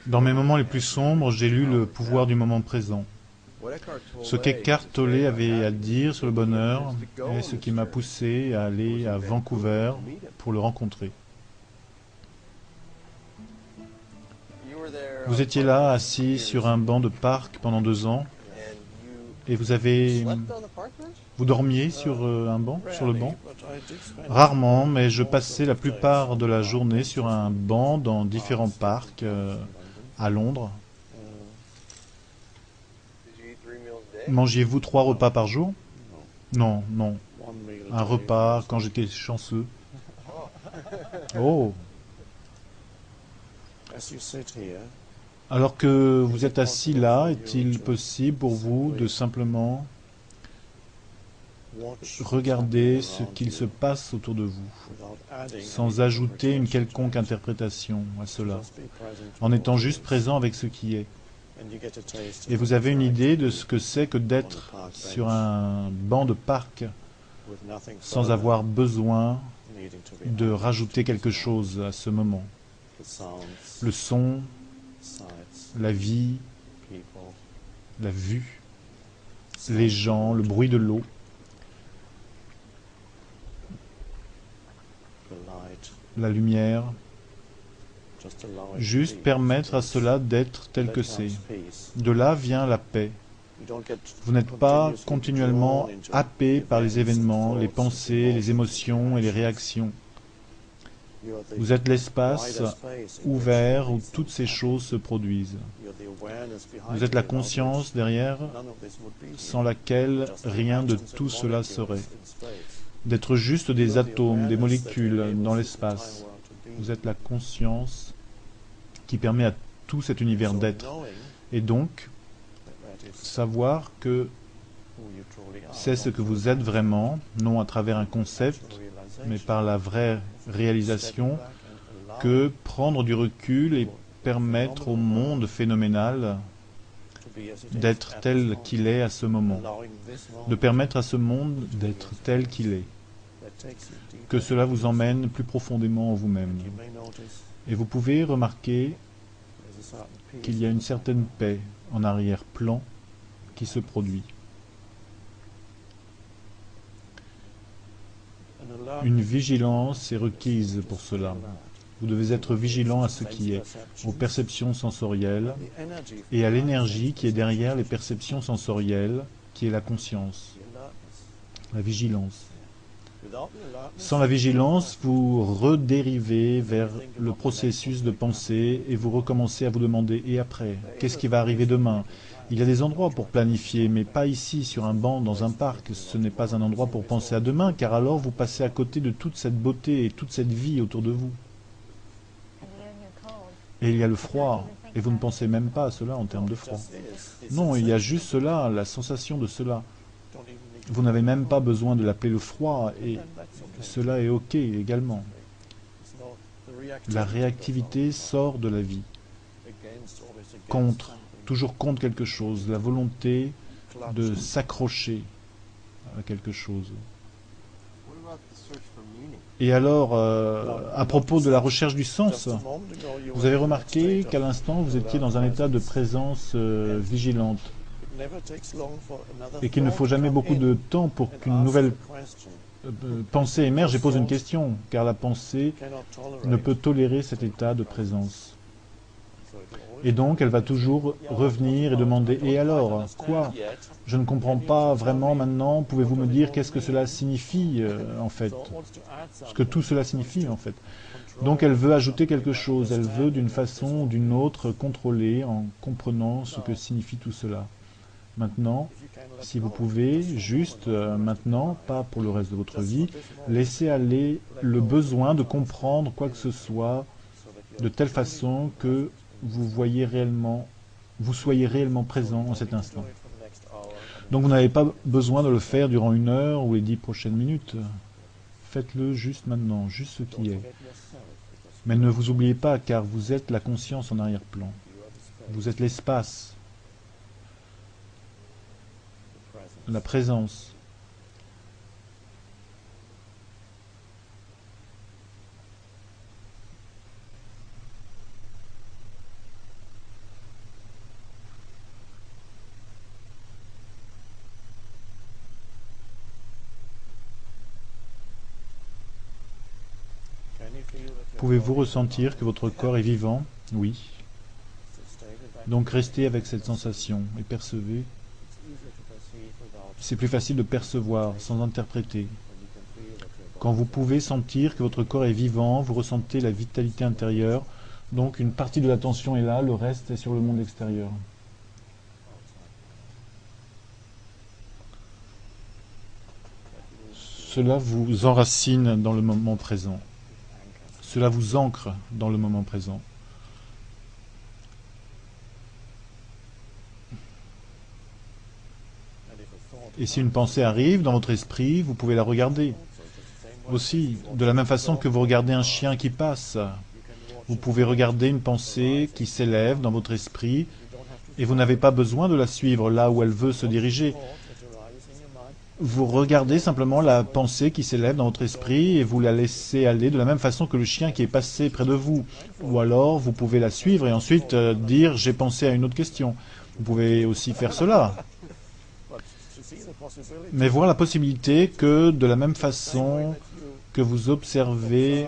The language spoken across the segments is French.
Dans mes moments les plus sombres, j'ai lu le pouvoir du moment présent. Ce qu'Eckhart Tolle avait à dire sur le bonheur est ce qui m'a poussé à aller à Vancouver pour le rencontrer. Vous étiez là, assis sur un banc de parc pendant 2 ans, et vous dormiez sur un banc, sur le banc? Rarement, mais je passais la plupart de la journée sur un banc dans différents parcs à Londres. Mangiez-vous 3 repas par jour? Non, non. Un repas quand j'étais chanceux. Oh! Alors que vous êtes assis là, est-il possible pour vous de simplement regarder ce qu'il se passe autour de vous, sans ajouter une quelconque interprétation à cela, en étant juste présent avec ce qui est? Et vous avez une idée de ce que c'est que d'être sur un banc de parc sans avoir besoin de rajouter quelque chose à ce moment. Le son, la vie, la vue, les gens, le bruit de l'eau, la lumière, juste permettre à cela d'être tel que c'est. De là vient la paix. Vous n'êtes pas continuellement happé par les événements, les pensées, les émotions et les réactions. Vous êtes l'espace ouvert où toutes ces choses se produisent. Vous êtes la conscience derrière, sans laquelle rien de tout cela serait. D'être juste des atomes, des molécules dans l'espace. Vous êtes la conscience qui permet à tout cet univers d'être. Et donc, savoir que c'est ce que vous êtes vraiment, non à travers un concept, mais par la vraie réalisation, que prendre du recul et permettre au monde phénoménal d'être tel qu'il est à ce moment, de permettre à ce monde d'être tel qu'il est, que cela vous emmène plus profondément en vous-même. Et vous pouvez remarquer qu'il y a une certaine paix en arrière-plan qui se produit. Une vigilance est requise pour cela. Vous devez être vigilant à ce qui est, aux perceptions sensorielles et à l'énergie qui est derrière les perceptions sensorielles, qui est la conscience, la vigilance. Sans la vigilance, vous redérivez vers le processus de pensée et vous recommencez à vous demander « et après? Qu'est-ce qui va arriver demain ?» Il y a des endroits pour planifier, mais pas ici, sur un banc, dans un parc. Ce n'est pas un endroit pour penser à demain, car alors vous passez à côté de toute cette beauté et toute cette vie autour de vous. Et il y a le froid, et vous ne pensez même pas à cela en termes de froid. Non, il y a juste cela, la sensation de cela. Vous n'avez même pas besoin de l'appeler le froid, et cela est ok également. La réactivité sort de la vie. Toujours contre quelque chose, la volonté de s'accrocher à quelque chose. Et alors, à propos de la recherche du sens, vous avez remarqué qu'à l'instant, vous étiez dans un état de présence vigilante et qu'il ne faut jamais beaucoup de temps pour qu'une nouvelle pensée émerge et pose une question, car la pensée ne peut tolérer cet état de présence. Et donc, elle va toujours revenir et demander « Et alors, quoi? Je ne comprends pas vraiment maintenant, pouvez-vous me dire qu'est-ce que cela signifie en fait? Ce que tout cela signifie en fait. » Donc elle veut ajouter quelque chose, elle veut d'une façon ou d'une autre contrôler en comprenant ce que signifie tout cela. Maintenant, si vous pouvez, juste maintenant, pas pour le reste de votre vie, laisser aller le besoin de comprendre quoi que ce soit de telle façon que vous soyez réellement présent en cet instant. Donc vous n'avez pas besoin de le faire durant 1 heure ou les 10 prochaines minutes. Faites-le juste maintenant, juste ce qui est. Mais ne vous oubliez pas, car vous êtes la conscience en arrière-plan. Vous êtes l'espace, la présence. Pouvez-vous ressentir que votre corps est vivant? Oui. Donc restez avec cette sensation et percevez. C'est plus facile de percevoir sans interpréter. Quand vous pouvez sentir que votre corps est vivant, vous ressentez la vitalité intérieure. Donc une partie de l'attention est là, le reste est sur le monde extérieur. Cela vous enracine dans le moment présent. Cela vous ancre dans le moment présent. Et si une pensée arrive dans votre esprit, vous pouvez la regarder. Aussi, de la même façon que vous regardez un chien qui passe, vous pouvez regarder une pensée qui s'élève dans votre esprit et vous n'avez pas besoin de la suivre là où elle veut se diriger. Vous regardez simplement la pensée qui s'élève dans votre esprit et vous la laissez aller de la même façon que le chien qui est passé près de vous. Ou alors, vous pouvez la suivre et ensuite dire « j'ai pensé à une autre question ». Vous pouvez aussi faire cela. Mais voir la possibilité que de la même façon que vous observez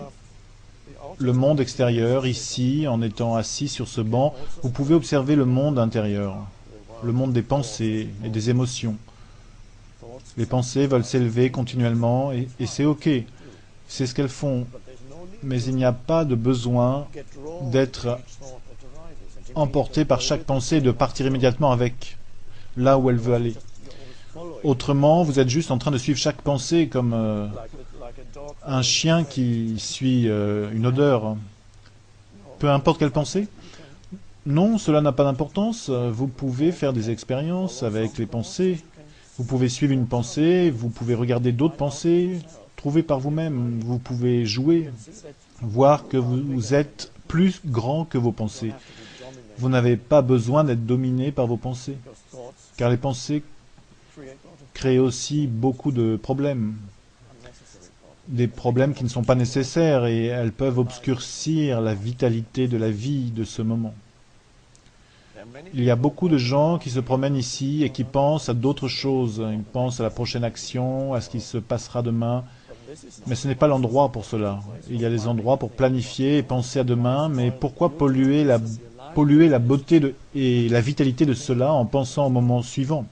le monde extérieur ici, en étant assis sur ce banc, vous pouvez observer le monde intérieur, le monde des pensées et des émotions. Les pensées veulent s'élever continuellement et c'est ok, c'est ce qu'elles font. Mais il n'y a pas de besoin d'être emporté par chaque pensée et de partir immédiatement avec, là où elle veut aller. Autrement, vous êtes juste en train de suivre chaque pensée comme un chien qui suit une odeur. Peu importe quelle pensée. Non, cela n'a pas d'importance. Vous pouvez faire des expériences avec les pensées. Vous pouvez suivre une pensée, vous pouvez regarder d'autres pensées, trouver par vous-même. Vous pouvez jouer, voir que vous êtes plus grand que vos pensées. Vous n'avez pas besoin d'être dominé par vos pensées, car les pensées créent aussi beaucoup de problèmes. Des problèmes qui ne sont pas nécessaires et elles peuvent obscurcir la vitalité de la vie de ce moment. Il y a beaucoup de gens qui se promènent ici et qui pensent à d'autres choses. Ils pensent à la prochaine action, à ce qui se passera demain. Mais ce n'est pas l'endroit pour cela. Il y a des endroits pour planifier et penser à demain, mais pourquoi polluer la beauté et la vitalité de cela en pensant au moment suivant?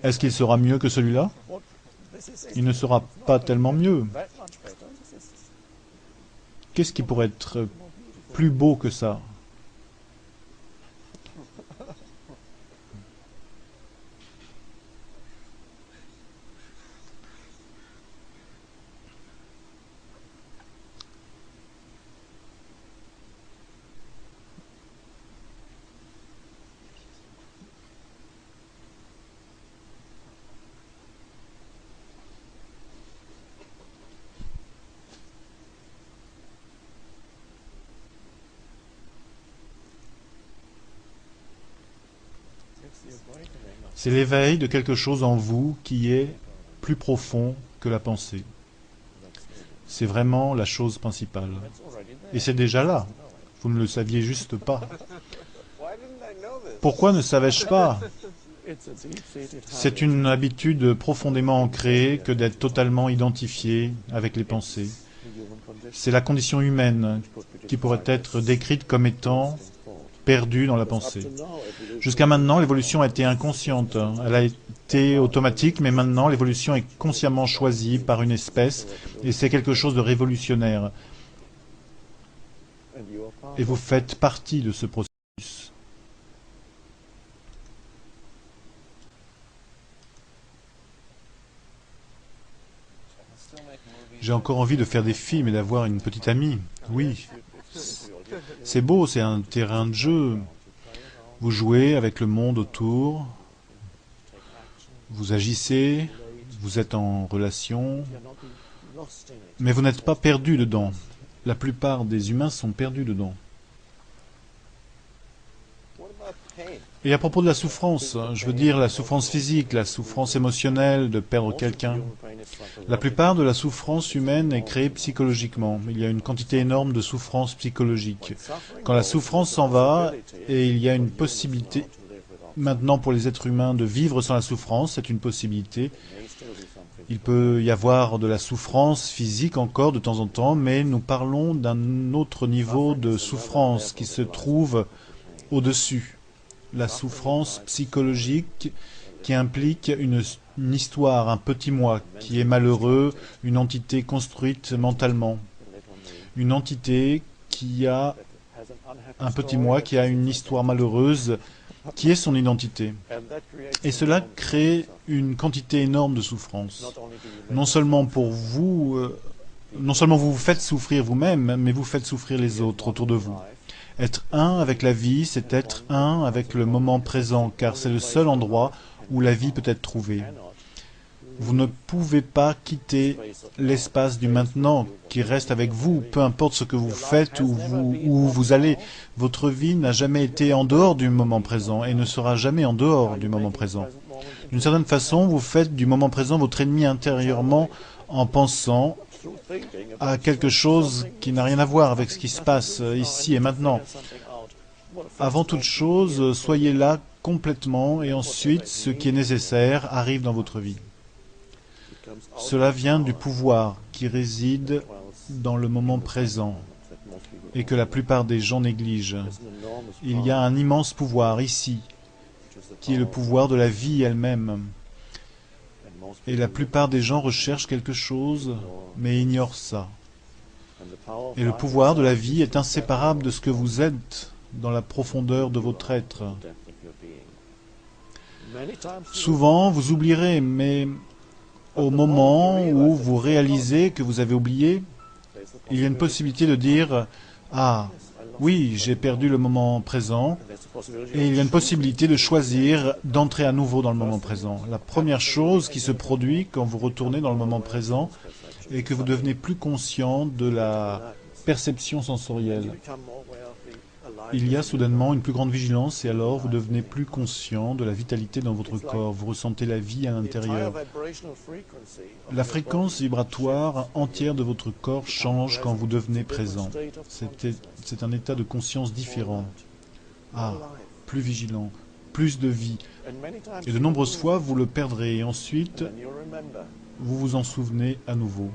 Est-ce qu'il sera mieux que celui-là? Il ne sera pas tellement mieux. Qu'est-ce qui pourrait être plus beau que ça? C'est l'éveil de quelque chose en vous qui est plus profond que la pensée. C'est vraiment la chose principale. Et c'est déjà là. Vous ne le saviez juste pas. Pourquoi ne savais-je pas? C'est une habitude profondément ancrée que d'être totalement identifié avec les pensées. C'est la condition humaine qui pourrait être décrite comme étant perdue dans la pensée. Jusqu'à maintenant, l'évolution a été inconsciente. Elle a été automatique, mais maintenant, l'évolution est consciemment choisie par une espèce, et c'est quelque chose de révolutionnaire. Et vous faites partie de ce processus. J'ai encore envie de faire des films et d'avoir une petite amie. Oui. C'est beau, c'est un terrain de jeu. Vous jouez avec le monde autour, vous agissez, vous êtes en relation, mais vous n'êtes pas perdu dedans. La plupart des humains sont perdus dedans. Et à propos de la souffrance, je veux dire la souffrance physique, la souffrance émotionnelle de perdre quelqu'un. La plupart de la souffrance humaine est créée psychologiquement. Il y a une quantité énorme de souffrance psychologique. Quand la souffrance s'en va, et il y a une possibilité maintenant pour les êtres humains de vivre sans la souffrance, c'est une possibilité. Il peut y avoir de la souffrance physique encore de temps en temps, mais nous parlons d'un autre niveau de souffrance qui se trouve au-dessus. La souffrance psychologique qui implique une histoire, un petit moi qui est malheureux, une entité construite mentalement. Une entité qui a un petit moi qui a une histoire malheureuse qui est son identité. Et cela crée une quantité énorme de souffrance. Non seulement pour vous, non seulement vous vous faites souffrir vous-même, mais vous faites souffrir les autres autour de vous. Être un avec la vie, c'est être un avec le moment présent, car c'est le seul endroit où la vie peut être trouvée. Vous ne pouvez pas quitter l'espace du maintenant qui reste avec vous, peu importe ce que vous faites ou où vous allez. Votre vie n'a jamais été en dehors du moment présent et ne sera jamais en dehors du moment présent. D'une certaine façon, vous faites du moment présent votre ennemi intérieurement en pensant à quelque chose qui n'a rien à voir avec ce qui se passe ici et maintenant. Avant toute chose, soyez là complètement et ensuite, ce qui est nécessaire arrive dans votre vie. Cela vient du pouvoir qui réside dans le moment présent et que la plupart des gens négligent. Il y a un immense pouvoir ici, qui est le pouvoir de la vie elle-même. Et la plupart des gens recherchent quelque chose, mais ignorent ça. Et le pouvoir de la vie est inséparable de ce que vous êtes dans la profondeur de votre être. Souvent, vous oublierez, mais au moment où vous réalisez que vous avez oublié, il y a une possibilité de dire « Ah, oui, j'ai perdu le moment présent » et il y a une possibilité de choisir d'entrer à nouveau dans le moment présent. La première chose qui se produit quand vous retournez dans le moment présent est que vous devenez plus conscient de la perception sensorielle. Il y a soudainement une plus grande vigilance et alors vous devenez plus conscient de la vitalité dans votre corps. Vous ressentez la vie à l'intérieur. La fréquence vibratoire entière de votre corps change quand vous devenez présent. C'est un état de conscience différent. Ah, plus vigilant, plus de vie. Et de nombreuses fois, vous le perdrez et ensuite, vous vous en souvenez à nouveau.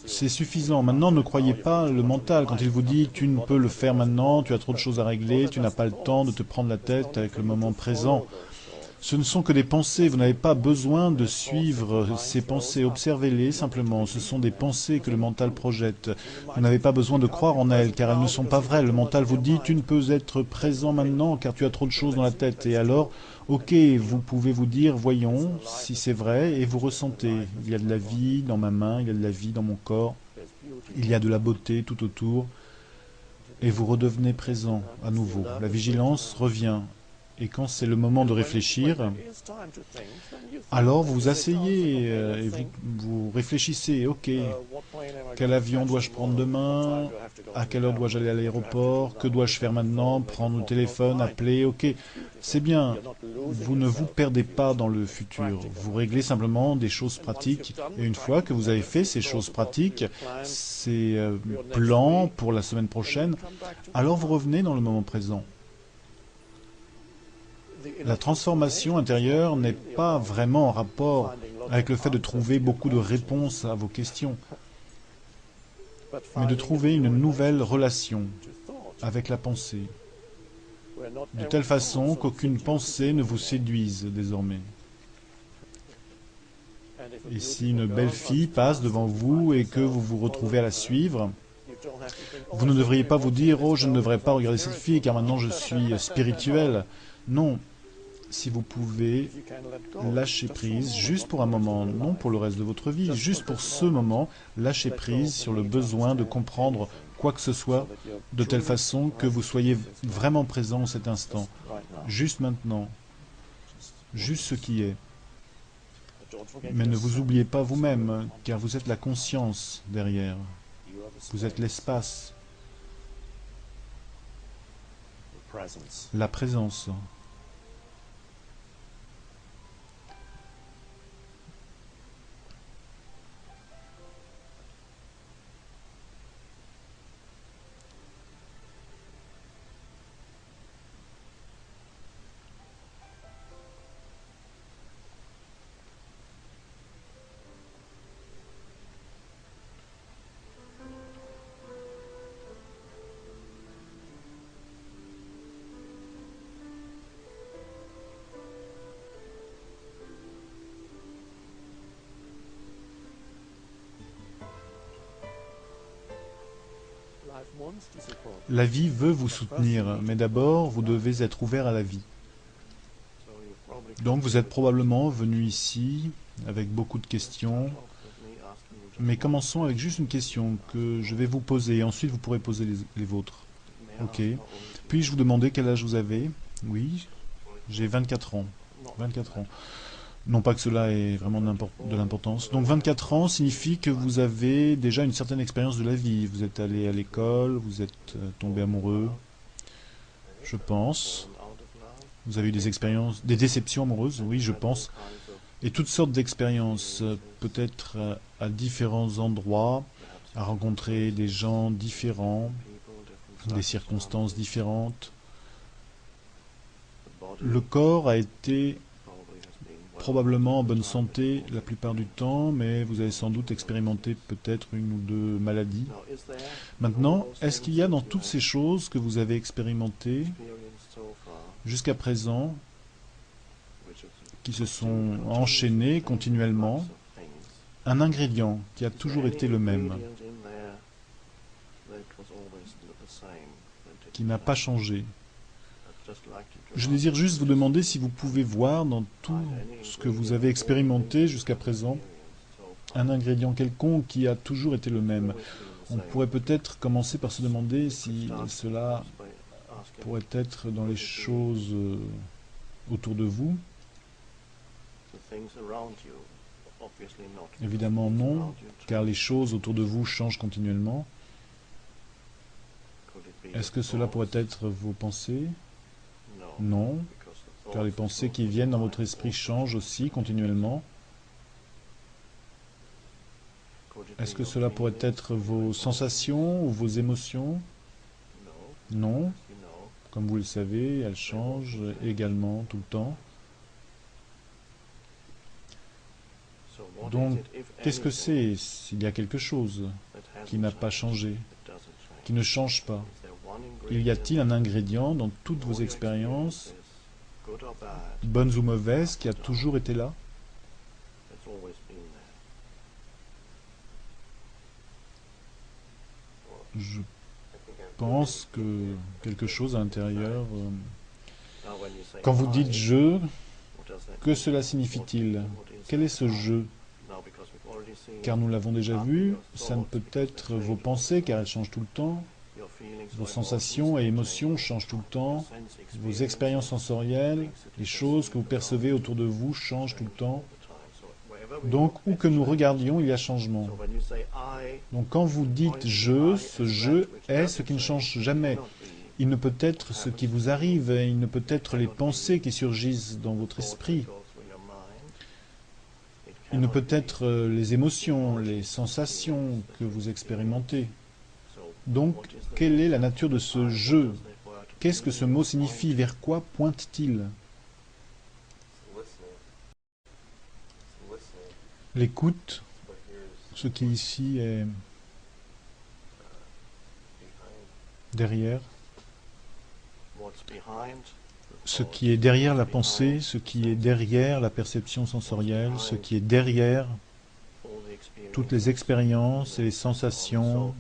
C'est suffisant. Maintenant, ne croyez pas le mental quand il vous dit « tu ne peux le faire maintenant, tu as trop de choses à régler, tu n'as pas le temps de te prendre la tête avec le moment présent ». Ce ne sont que des pensées, vous n'avez pas besoin de suivre ces pensées, observez-les simplement, ce sont des pensées que le mental projette. Vous n'avez pas besoin de croire en elles, car elles ne sont pas vraies. Le mental vous dit, tu ne peux être présent maintenant, car tu as trop de choses dans la tête. Et alors, ok, vous pouvez vous dire, voyons si c'est vrai, et vous ressentez. Il y a de la vie dans ma main, il y a de la vie dans mon corps, il y a de la beauté tout autour, et vous redevenez présent à nouveau. La vigilance revient. Et quand c'est le moment de réfléchir, alors vous vous asseyez et vous réfléchissez, ok, quel avion dois-je prendre demain, à quelle heure dois-je aller à l'aéroport, que dois-je faire maintenant, prendre le téléphone, appeler, ok, c'est bien, vous ne vous perdez pas dans le futur, vous réglez simplement des choses pratiques, et une fois que vous avez fait ces choses pratiques, ces plans pour la semaine prochaine, alors vous revenez dans le moment présent. La transformation intérieure n'est pas vraiment en rapport avec le fait de trouver beaucoup de réponses à vos questions, mais de trouver une nouvelle relation avec la pensée, de telle façon qu'aucune pensée ne vous séduise désormais. Et si une belle fille passe devant vous et que vous vous retrouvez à la suivre, vous ne devriez pas vous dire « Oh, je ne devrais pas regarder cette fille car maintenant je suis spirituel ». Non. Si vous pouvez lâcher prise juste pour un moment, non pour le reste de votre vie, juste pour ce moment, lâcher prise sur le besoin de comprendre quoi que ce soit de telle façon que vous soyez vraiment présent en cet instant, juste maintenant, juste ce qui est. Mais ne vous oubliez pas vous-même, car vous êtes la conscience derrière, vous êtes l'espace, la présence. La vie veut vous soutenir, mais d'abord, vous devez être ouvert à la vie. Donc vous êtes probablement venu ici avec beaucoup de questions, mais commençons avec juste une question que je vais vous poser, et ensuite vous pourrez poser les vôtres. Ok. Puis-je vous demander quel âge vous avez? Oui, j'ai 24 ans. 24 ans. Non pas que cela ait vraiment de l'importance. Donc 24 ans signifie que vous avez déjà une certaine expérience de la vie. Vous êtes allé à l'école, vous êtes tombé amoureux, je pense. Vous avez eu des expériences, des déceptions amoureuses, oui, je pense. Et toutes sortes d'expériences, peut-être à différents endroits, à rencontrer des gens différents, des circonstances différentes. Le corps a été probablement en bonne santé la plupart du temps, mais vous avez sans doute expérimenté peut-être une ou deux maladies. Maintenant, est-ce qu'il y a dans toutes ces choses que vous avez expérimentées jusqu'à présent, qui se sont enchaînées continuellement, un ingrédient qui a toujours été le même, qui n'a pas changé? Je désire juste vous demander si vous pouvez voir dans tout ce que vous avez expérimenté jusqu'à présent un ingrédient quelconque qui a toujours été le même. On pourrait peut-être commencer par se demander si cela pourrait être dans les choses autour de vous. Évidemment non, car les choses autour de vous changent continuellement. Est-ce que cela pourrait être vos pensées? Non, car les pensées qui viennent dans votre esprit changent aussi continuellement. Est-ce que cela pourrait être vos sensations ou vos émotions? Non, comme vous le savez, elles changent également tout le temps. Donc, qu'est-ce que c'est s'il y a quelque chose qui n'a pas changé, qui ne change pas? Y a-t-il un ingrédient dans toutes vos expériences, bonnes ou mauvaises, qui a toujours été là? Je pense que quelque chose à l'intérieur... Quand vous dites « je », que cela signifie-t-il? Quel est ce « je » ? Car nous l'avons déjà vu, ça ne peut être vos pensées, car elles changent tout le temps. Vos sensations et émotions changent tout le temps. Vos expériences sensorielles, les choses que vous percevez autour de vous changent tout le temps. Donc, où que nous regardions, il y a changement. Donc, quand vous dites « je », ce « je » est ce qui ne change jamais. Il ne peut être ce qui vous arrive, il ne peut être les pensées qui surgissent dans votre esprit. Il ne peut être les émotions, les sensations que vous expérimentez. Donc, quelle est la nature de ce « je » ? Qu'est-ce que ce mot signifie? Vers quoi pointe-t-il? L'écoute, ce qui ici est derrière, ce qui est derrière la pensée, ce qui est derrière la perception sensorielle, ce qui est derrière toutes les expériences et les sensations,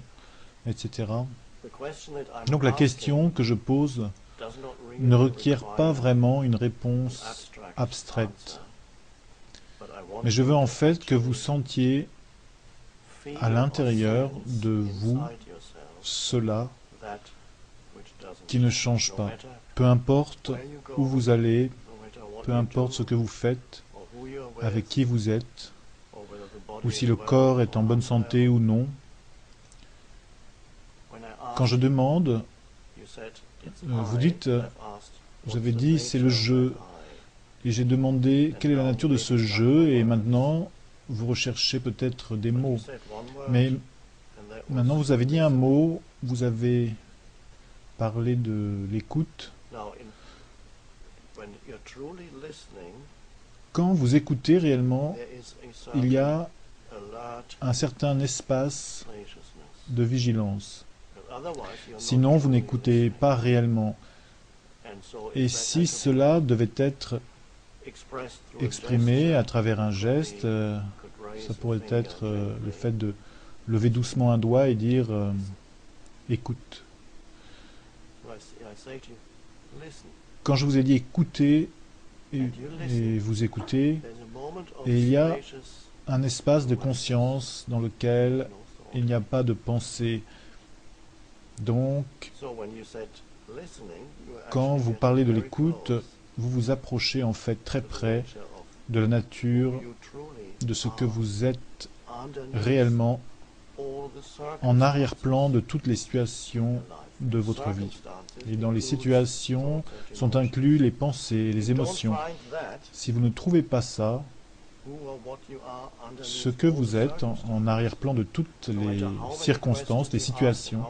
etc. Donc la question que je pose ne requiert pas vraiment une réponse abstraite. Mais je veux en fait que vous sentiez à l'intérieur de vous cela qui ne change pas. Peu importe où vous allez, peu importe ce que vous faites, avec qui vous êtes, ou si le corps est en bonne santé ou non. Quand je demande, vous dites, vous avez dit c'est le jeu, et j'ai demandé quelle est la nature de ce jeu, et maintenant vous recherchez peut-être des mots. Mais maintenant vous avez dit un mot, vous avez parlé de l'écoute. Quand vous écoutez réellement, il y a un certain espace de vigilance. Sinon, vous n'écoutez pas réellement. Et si cela devait être exprimé à travers un geste, ça pourrait être le fait de lever doucement un doigt et dire écoute. Quand je vous ai dit écoutez, et vous écoutez, et il y a un espace de conscience dans lequel il n'y a pas de pensée. Donc, quand vous parlez de l'écoute, vous vous approchez en fait très près de la nature, de ce que vous êtes réellement en arrière-plan de toutes les situations de votre vie. Et dans les situations sont inclus les pensées, les émotions. Si vous ne trouvez pas ça, ce que vous êtes en arrière-plan de toutes les circonstances, les situations,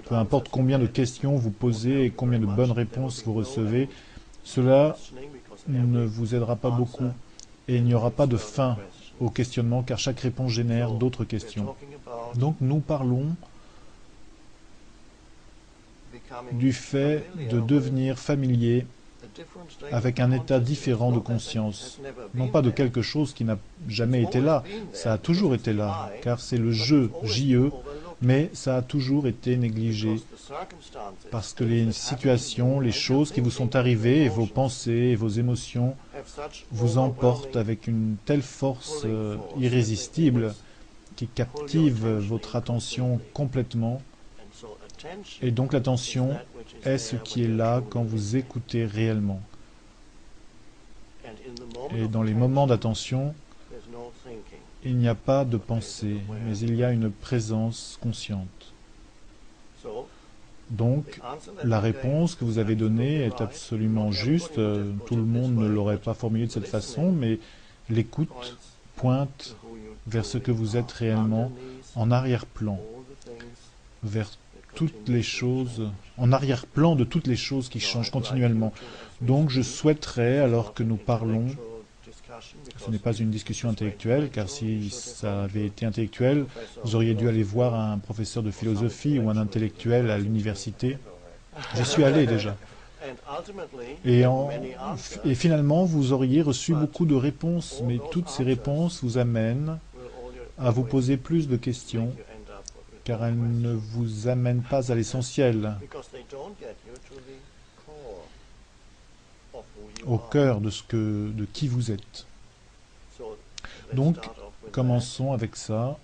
peu importe combien de questions vous posez et combien de bonnes réponses vous recevez, cela ne vous aidera pas beaucoup et il n'y aura pas de fin au questionnement car chaque réponse génère d'autres questions. Donc nous parlons du fait de devenir familier avec un état différent de conscience. Non pas de quelque chose qui n'a jamais été là, ça a toujours été là, car c'est le jeu, J-E, mais ça a toujours été négligé, parce que les situations, les choses qui vous sont arrivées, et vos pensées et vos émotions, vous emportent avec une telle force irrésistible qui captive votre attention complètement. Et donc l'attention est ce qui est là quand vous écoutez réellement. Et dans les moments d'attention, il n'y a pas de pensée, mais il y a une présence consciente. Donc, la réponse que vous avez donnée est absolument juste. Tout le monde ne l'aurait pas formulée de cette façon, mais l'écoute pointe vers ce que vous êtes réellement en arrière-plan, vers toutes les choses, en arrière-plan de toutes les choses qui changent continuellement. Donc je souhaiterais, alors que nous parlons, ce n'est pas une discussion intellectuelle, car si ça avait été intellectuel, vous auriez dû aller voir un professeur de philosophie ou un intellectuel à l'université. J'y suis allé déjà. Et finalement, vous auriez reçu beaucoup de réponses, mais toutes ces réponses vous amènent à vous poser plus de questions, car elles ne vous amènent pas à l'essentiel, au cœur de qui vous êtes. Donc, commençons avec ça,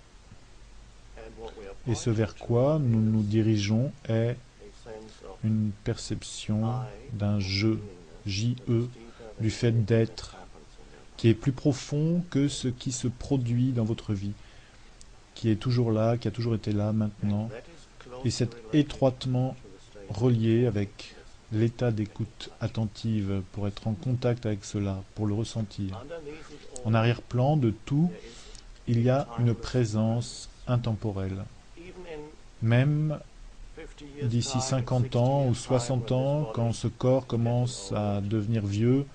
et ce vers quoi nous nous dirigeons est une perception d'un jeu, J-E, du fait d'être, qui est plus profond que ce qui se produit dans votre vie, qui est toujours là, qui a toujours été là maintenant, et c'est étroitement relié avec l'état d'écoute attentive pour être en contact avec cela, pour le ressentir. En arrière-plan de tout, il y a une présence intemporelle. Même d'ici 50 ans ou 60 ans, quand ce corps commence à devenir vieux,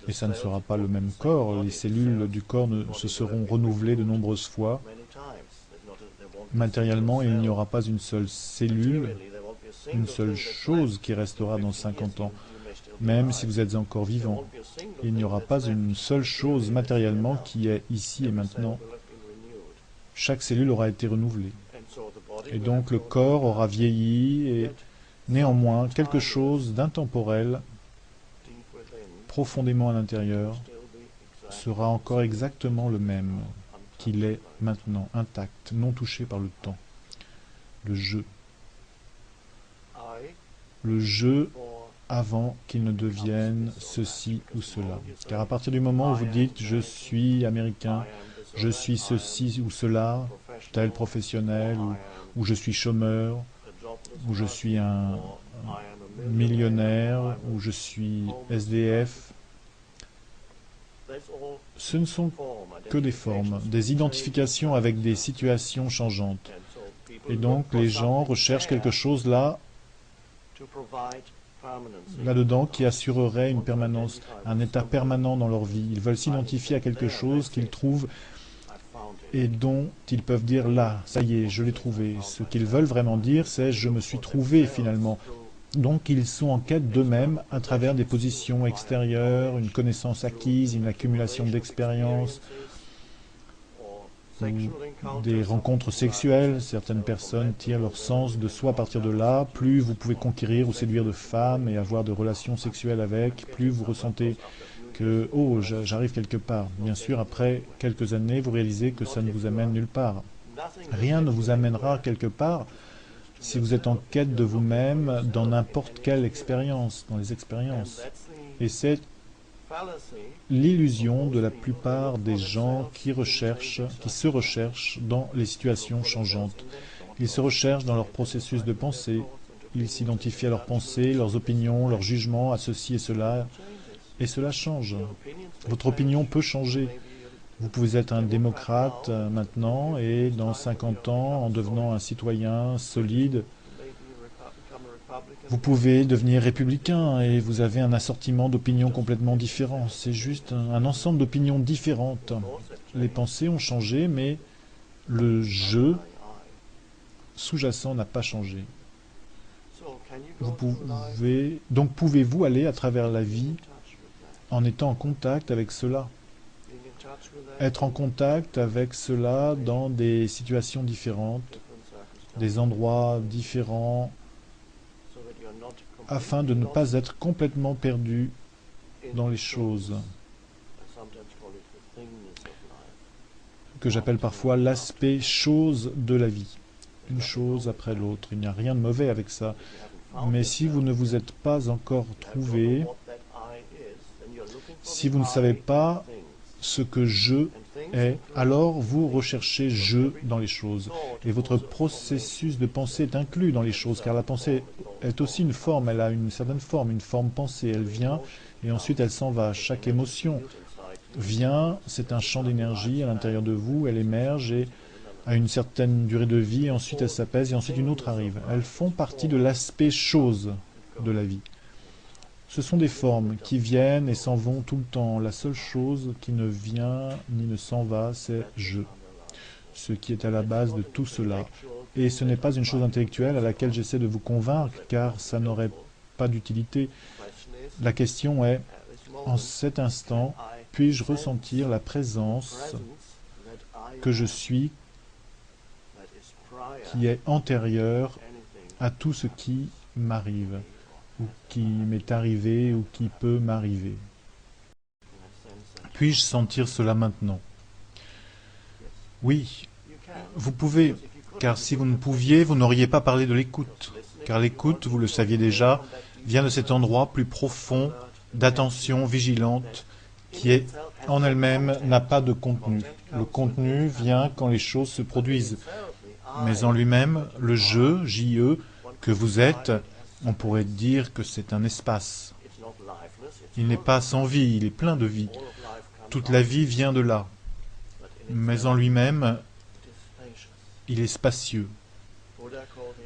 et ça ne sera pas le même corps, les cellules du corps se seront renouvelées de nombreuses fois. Matériellement, il n'y aura pas une seule cellule, une seule chose qui restera dans 50 ans. Même si vous êtes encore vivant, il n'y aura pas une seule chose matériellement qui est ici et maintenant. Chaque cellule aura été renouvelée. Et donc le corps aura vieilli et néanmoins quelque chose d'intemporel, profondément à l'intérieur, sera encore exactement le même qu'il est maintenant, intact, non touché par le temps. Le jeu. Le jeu avant qu'il ne devienne ceci ou cela. Car à partir du moment où vous dites « je suis américain », « je suis ceci ou cela », tel professionnel, ou « je suis chômeur », ou « je suis un millionnaire », ou « je suis SDF », ce ne sont que des formes, des identifications avec des situations changeantes. Et donc les gens recherchent quelque chose là-dedans qui assurerait une permanence, un état permanent dans leur vie. Ils veulent s'identifier à quelque chose qu'ils trouvent et dont ils peuvent dire là, ça y est, je l'ai trouvé. Ce qu'ils veulent vraiment dire, c'est je me suis trouvé finalement. Donc ils sont en quête d'eux-mêmes à travers des positions extérieures, une connaissance acquise, une accumulation d'expériences, ou des rencontres sexuelles. Certaines personnes tirent leur sens de soi à partir de là. Plus vous pouvez conquérir ou séduire de femmes et avoir de relations sexuelles avec, plus vous ressentez que « oh, j'arrive quelque part ». Bien sûr, après quelques années, vous réalisez que ça ne vous amène nulle part. Rien ne vous amènera quelque part si vous êtes en quête de vous-même dans n'importe quelle expérience, dans les expériences. Et c'est l'illusion de la plupart des gens qui se recherchent dans les situations changeantes. Ils se recherchent dans leur processus de pensée, ils s'identifient à leurs pensées, leurs opinions, leurs jugements, à ceci et cela change. Votre opinion peut changer. Vous pouvez être un démocrate maintenant et dans 50 ans, en devenant un citoyen solide, vous pouvez devenir républicain et vous avez un assortiment d'opinions complètement différents. C'est juste un ensemble d'opinions différentes. Les pensées ont changé, mais le jeu sous-jacent n'a pas changé. Donc pouvez-vous aller à travers la vie en étant en contact avec cela? Être en contact avec cela dans des situations différentes, des endroits différents, afin de ne pas être complètement perdu dans les choses, que j'appelle parfois l'aspect chose de la vie, une chose après l'autre. Il n'y a rien de mauvais avec ça. Mais si vous ne vous êtes pas encore trouvé, si vous ne savez pas ce que je est, alors vous recherchez je dans les choses. Et votre processus de pensée est inclus dans les choses, car la pensée est aussi une forme, elle a une certaine forme, une forme pensée. Elle vient et ensuite elle s'en va. Chaque émotion vient, c'est un champ d'énergie à l'intérieur de vous, elle émerge et a une certaine durée de vie, et ensuite elle s'apaise et ensuite une autre arrive. Elles font partie de l'aspect chose de la vie. Ce sont des formes qui viennent et s'en vont tout le temps. La seule chose qui ne vient ni ne s'en va, c'est je. Ce qui est à la base de tout cela. Et ce n'est pas une chose intellectuelle à laquelle j'essaie de vous convaincre, car ça n'aurait pas d'utilité. La question est, en cet instant, puis-je ressentir la présence que je suis, qui est antérieure à tout ce qui m'arrive, ou qui m'est arrivé, ou qui peut m'arriver. Puis-je sentir cela maintenant? Oui, vous pouvez, car si vous ne pouviez, vous n'auriez pas parlé de l'écoute. Car l'écoute, vous le saviez déjà, vient de cet endroit plus profond d'attention vigilante qui est en elle-même n'a pas de contenu. Le contenu vient quand les choses se produisent. Mais en lui-même, le je, J-E, que vous êtes, on pourrait dire que c'est un espace. Il n'est pas sans vie, il est plein de vie. Toute la vie vient de là. Mais en lui-même, il est spacieux.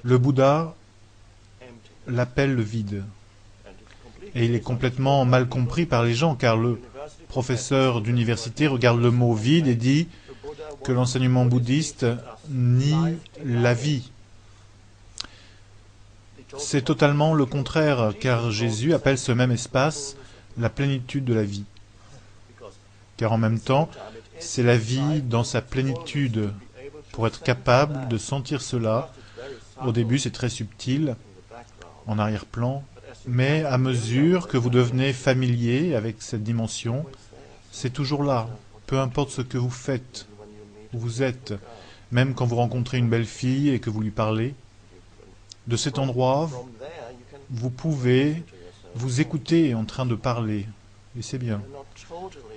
Le Bouddha l'appelle le vide. Et il est complètement mal compris par les gens, car le professeur d'université regarde le mot vide et dit que l'enseignement bouddhiste nie la vie. C'est totalement le contraire, car Jésus appelle ce même espace la plénitude de la vie. Car en même temps, c'est la vie dans sa plénitude. Pour être capable de sentir cela, au début c'est très subtil, en arrière-plan, mais à mesure que vous devenez familier avec cette dimension, c'est toujours là, peu importe ce que vous faites, où vous êtes, même quand vous rencontrez une belle fille et que vous lui parlez. De cet endroit, vous pouvez vous écouter en train de parler, et c'est bien.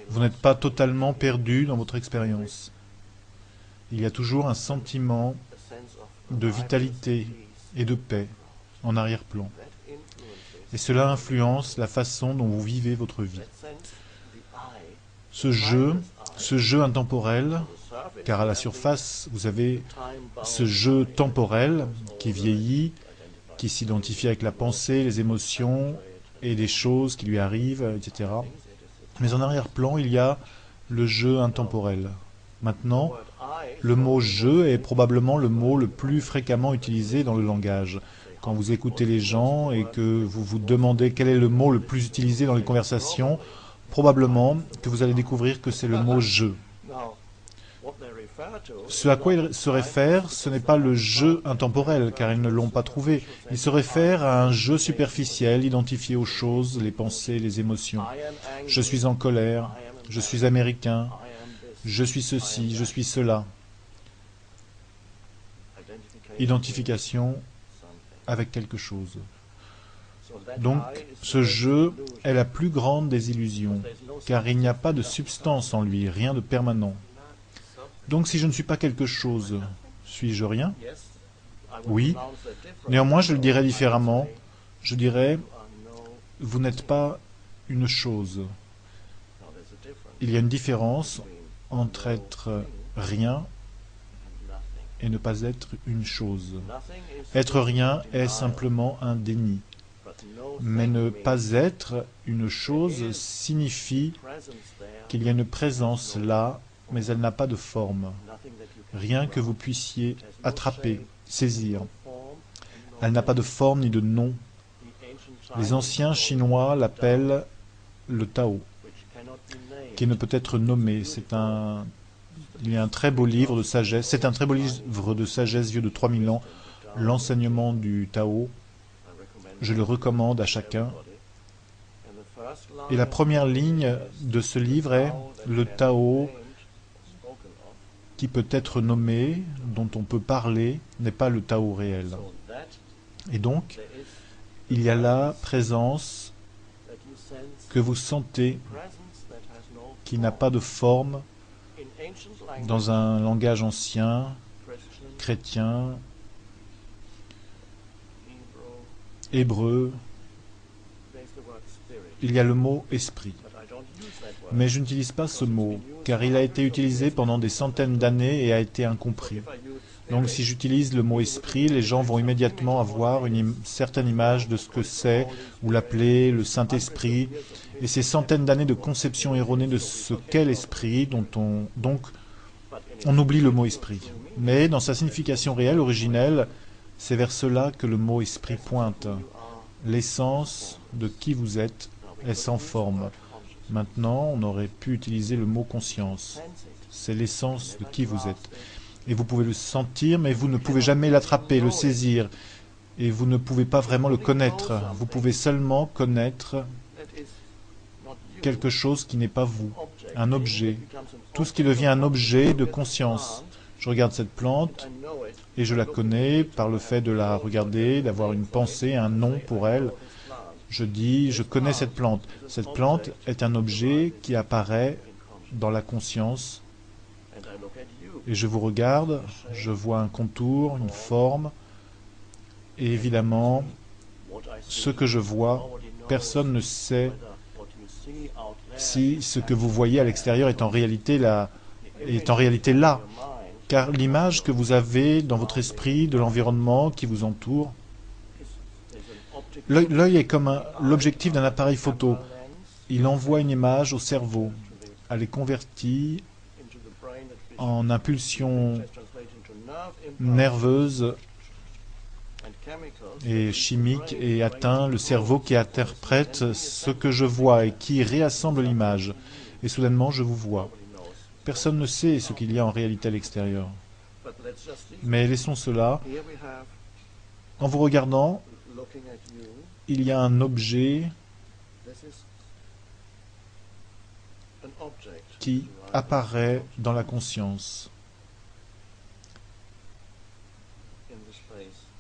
Vous n'êtes pas totalement perdu dans votre expérience. Il y a toujours un sentiment de vitalité et de paix en arrière-plan. Et cela influence la façon dont vous vivez votre vie. Ce jeu intemporel, car à la surface, vous avez ce jeu temporel qui vieillit, qui s'identifie avec la pensée, les émotions et des choses qui lui arrivent, etc. Mais en arrière-plan, il y a le jeu intemporel. Maintenant, le mot « jeu » est probablement le mot le plus fréquemment utilisé dans le langage. Quand vous écoutez les gens et que vous vous demandez quel est le mot le plus utilisé dans les conversations, probablement que vous allez découvrir que c'est le mot « je ». Ce à quoi ils se réfèrent, ce n'est pas le jeu intemporel, car ils ne l'ont pas trouvé. Ils se réfèrent à un jeu superficiel, identifié aux choses, les pensées, les émotions. Je suis en colère, je suis américain, je suis ceci, je suis cela. Identification avec quelque chose. Donc, ce jeu est la plus grande des illusions, car il n'y a pas de substance en lui, rien de permanent. Donc, si je ne suis pas quelque chose, suis-je rien? Oui. Néanmoins, je le dirais différemment. Je dirais, vous n'êtes pas une chose. Il y a une différence entre être rien et ne pas être une chose. Être rien est simplement un déni. Mais ne pas être une chose signifie qu'il y a une présence là, mais elle n'a pas de forme. Rien que vous puissiez attraper, saisir. Elle n'a pas de forme ni de nom. Les anciens Chinois l'appellent le Tao, qui ne peut être nommé. Il y a un très beau livre de sagesse. C'est un très beau livre de sagesse vieux de 3000 ans, l'enseignement du Tao. Je le recommande à chacun. Et la première ligne de ce livre est « Le Tao qui peut être nommé, dont on peut parler, n'est pas le Tao réel. » Et donc, il y a la présence que vous sentez qui n'a pas de forme dans un langage ancien, chrétien, hébreu. Il y a le mot « esprit ». Mais je n'utilise pas ce mot, car il a été utilisé pendant des centaines d'années et a été incompris. Donc si j'utilise le mot « esprit », les gens vont immédiatement avoir une certaine image de ce que c'est, ou l'appeler le Saint-Esprit, et ces centaines d'années de conception erronée de ce qu'est l'esprit, donc on oublie le mot « esprit ». Mais dans sa signification réelle, originelle, c'est vers cela que le mot « esprit » pointe. L'essence de qui vous êtes est sans forme. Maintenant, on aurait pu utiliser le mot « conscience ». C'est l'essence de qui vous êtes. Et vous pouvez le sentir, mais vous ne pouvez jamais l'attraper, le saisir. Et vous ne pouvez pas vraiment le connaître. Vous pouvez seulement connaître quelque chose qui n'est pas vous, un objet. Tout ce qui devient un objet de conscience. Je regarde cette plante et je la connais par le fait de la regarder, d'avoir une pensée, un nom pour elle. Je dis, je connais cette plante. Cette plante est un objet qui apparaît dans la conscience. Et je vous regarde, je vois un contour, une forme. Et évidemment, ce que je vois, personne ne sait si ce que vous voyez à l'extérieur est en réalité là. Car l'image que vous avez dans votre esprit, de l'environnement qui vous entoure, l'œil est comme l'objectif d'un appareil photo. Il envoie une image au cerveau. Elle est convertie en impulsion nerveuse et chimique et atteint le cerveau qui interprète ce que je vois et qui réassemble l'image. Et soudainement, je vous vois. Personne ne sait ce qu'il y a en réalité à l'extérieur. Mais laissons cela. En vous regardant, il y a un objet qui apparaît dans la conscience,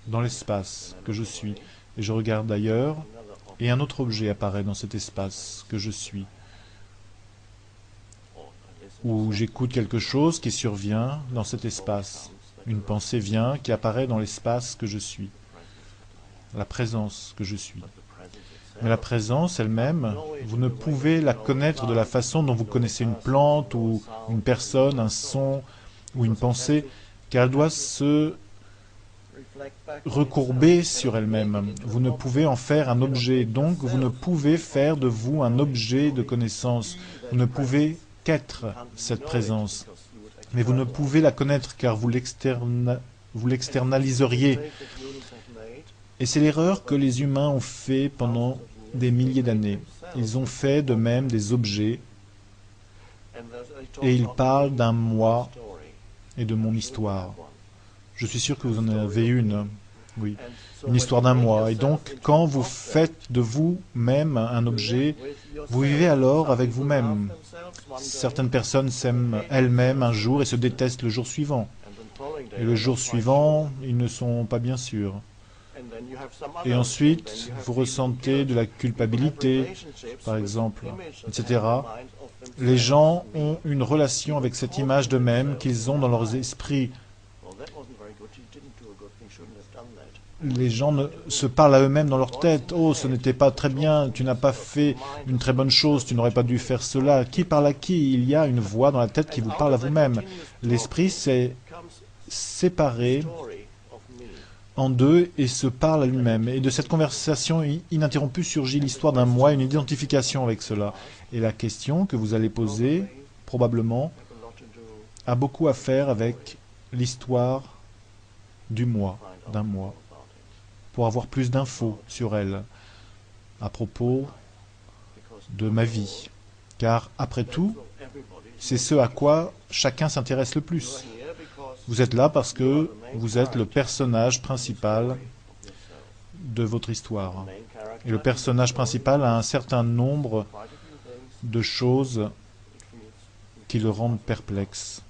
dans l'espace que je suis. Et je regarde ailleurs, et un autre objet apparaît dans cet espace que je suis. Ou j'écoute quelque chose qui survient dans cet espace. Une pensée vient qui apparaît dans l'espace que je suis. La présence que je suis. Mais la présence elle-même, vous ne pouvez la connaître de la façon dont vous connaissez une plante ou une personne, un son ou une pensée, car elle doit se recourber sur elle-même. Vous ne pouvez en faire un objet, donc vous ne pouvez faire de vous un objet de connaissance. Vous ne pouvez qu'être cette présence. Mais vous ne pouvez la connaître car vous l'externaliseriez. Et c'est l'erreur que les humains ont fait pendant des milliers d'années. Ils ont fait de même des objets et ils parlent d'un moi et de mon histoire. Je suis sûr que vous en avez une, oui, une histoire d'un moi. Et donc, quand vous faites de vous-même un objet, vous vivez alors avec vous-même. Certaines personnes s'aiment elles-mêmes un jour et se détestent le jour suivant. Et le jour suivant, ils ne sont pas bien sûrs. Et ensuite, vous ressentez de la culpabilité, par exemple, etc. Les gens ont une relation avec cette image d'eux-mêmes qu'ils ont dans leurs esprits. Les gens se parlent à eux-mêmes dans leur tête. « Oh, ce n'était pas très bien, tu n'as pas fait une très bonne chose, tu n'aurais pas dû faire cela. » Qui parle à qui? Il y a une voix dans la tête qui vous parle à vous-même. L'esprit s'est séparé en deux et se parle à lui-même. Et de cette conversation ininterrompue surgit l'histoire d'un moi, une identification avec cela. Et la question que vous allez poser, probablement, a beaucoup à faire avec l'histoire du moi, d'un moi, pour avoir plus d'infos sur elle, à propos de ma vie. Car, après tout, c'est ce à quoi chacun s'intéresse le plus. Vous êtes là parce que vous êtes le personnage principal de votre histoire. Et le personnage principal a un certain nombre de choses qui le rendent perplexe.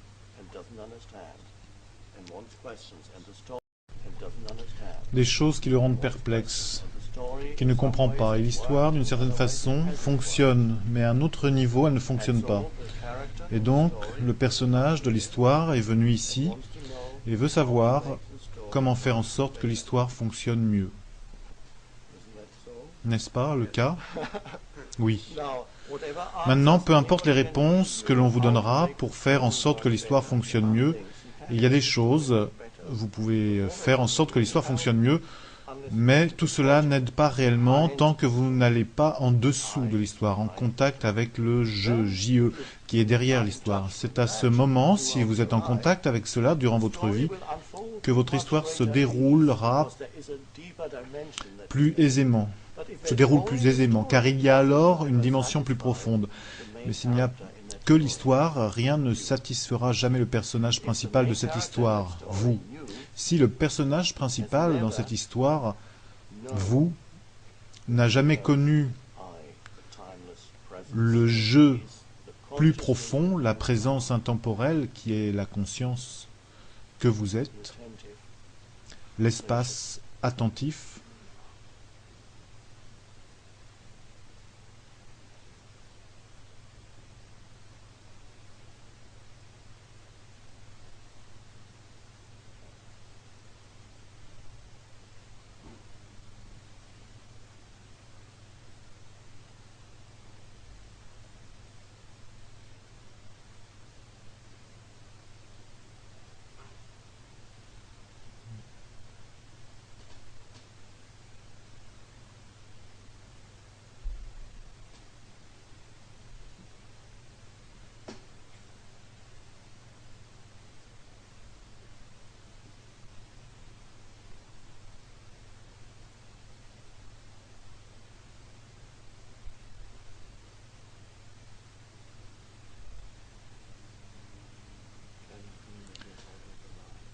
Des choses qui le rendent perplexe, qu'il ne comprend pas. Et l'histoire, d'une certaine façon, fonctionne, mais à un autre niveau, elle ne fonctionne pas. Et donc, le personnage de l'histoire est venu ici et veut savoir comment faire en sorte que l'histoire fonctionne mieux. N'est-ce pas le cas? Oui. Maintenant, peu importe les réponses que l'on vous donnera pour faire en sorte que l'histoire fonctionne mieux, il y a des choses, vous pouvez faire en sorte que l'histoire fonctionne mieux, mais tout cela n'aide pas réellement tant que vous n'allez pas en dessous de l'histoire, en contact avec le je, J-E, qui est derrière l'histoire. C'est à ce moment, si vous êtes en contact avec cela durant votre vie, que votre histoire se déroulera plus aisément. Car il y a alors une dimension plus profonde. Mais s'il n'y a que l'histoire, rien ne satisfera jamais le personnage principal de cette histoire, vous. Si le personnage principal dans cette histoire, vous, n'a jamais connu le je plus profond, la présence intemporelle qui est la conscience que vous êtes, l'espace attentif,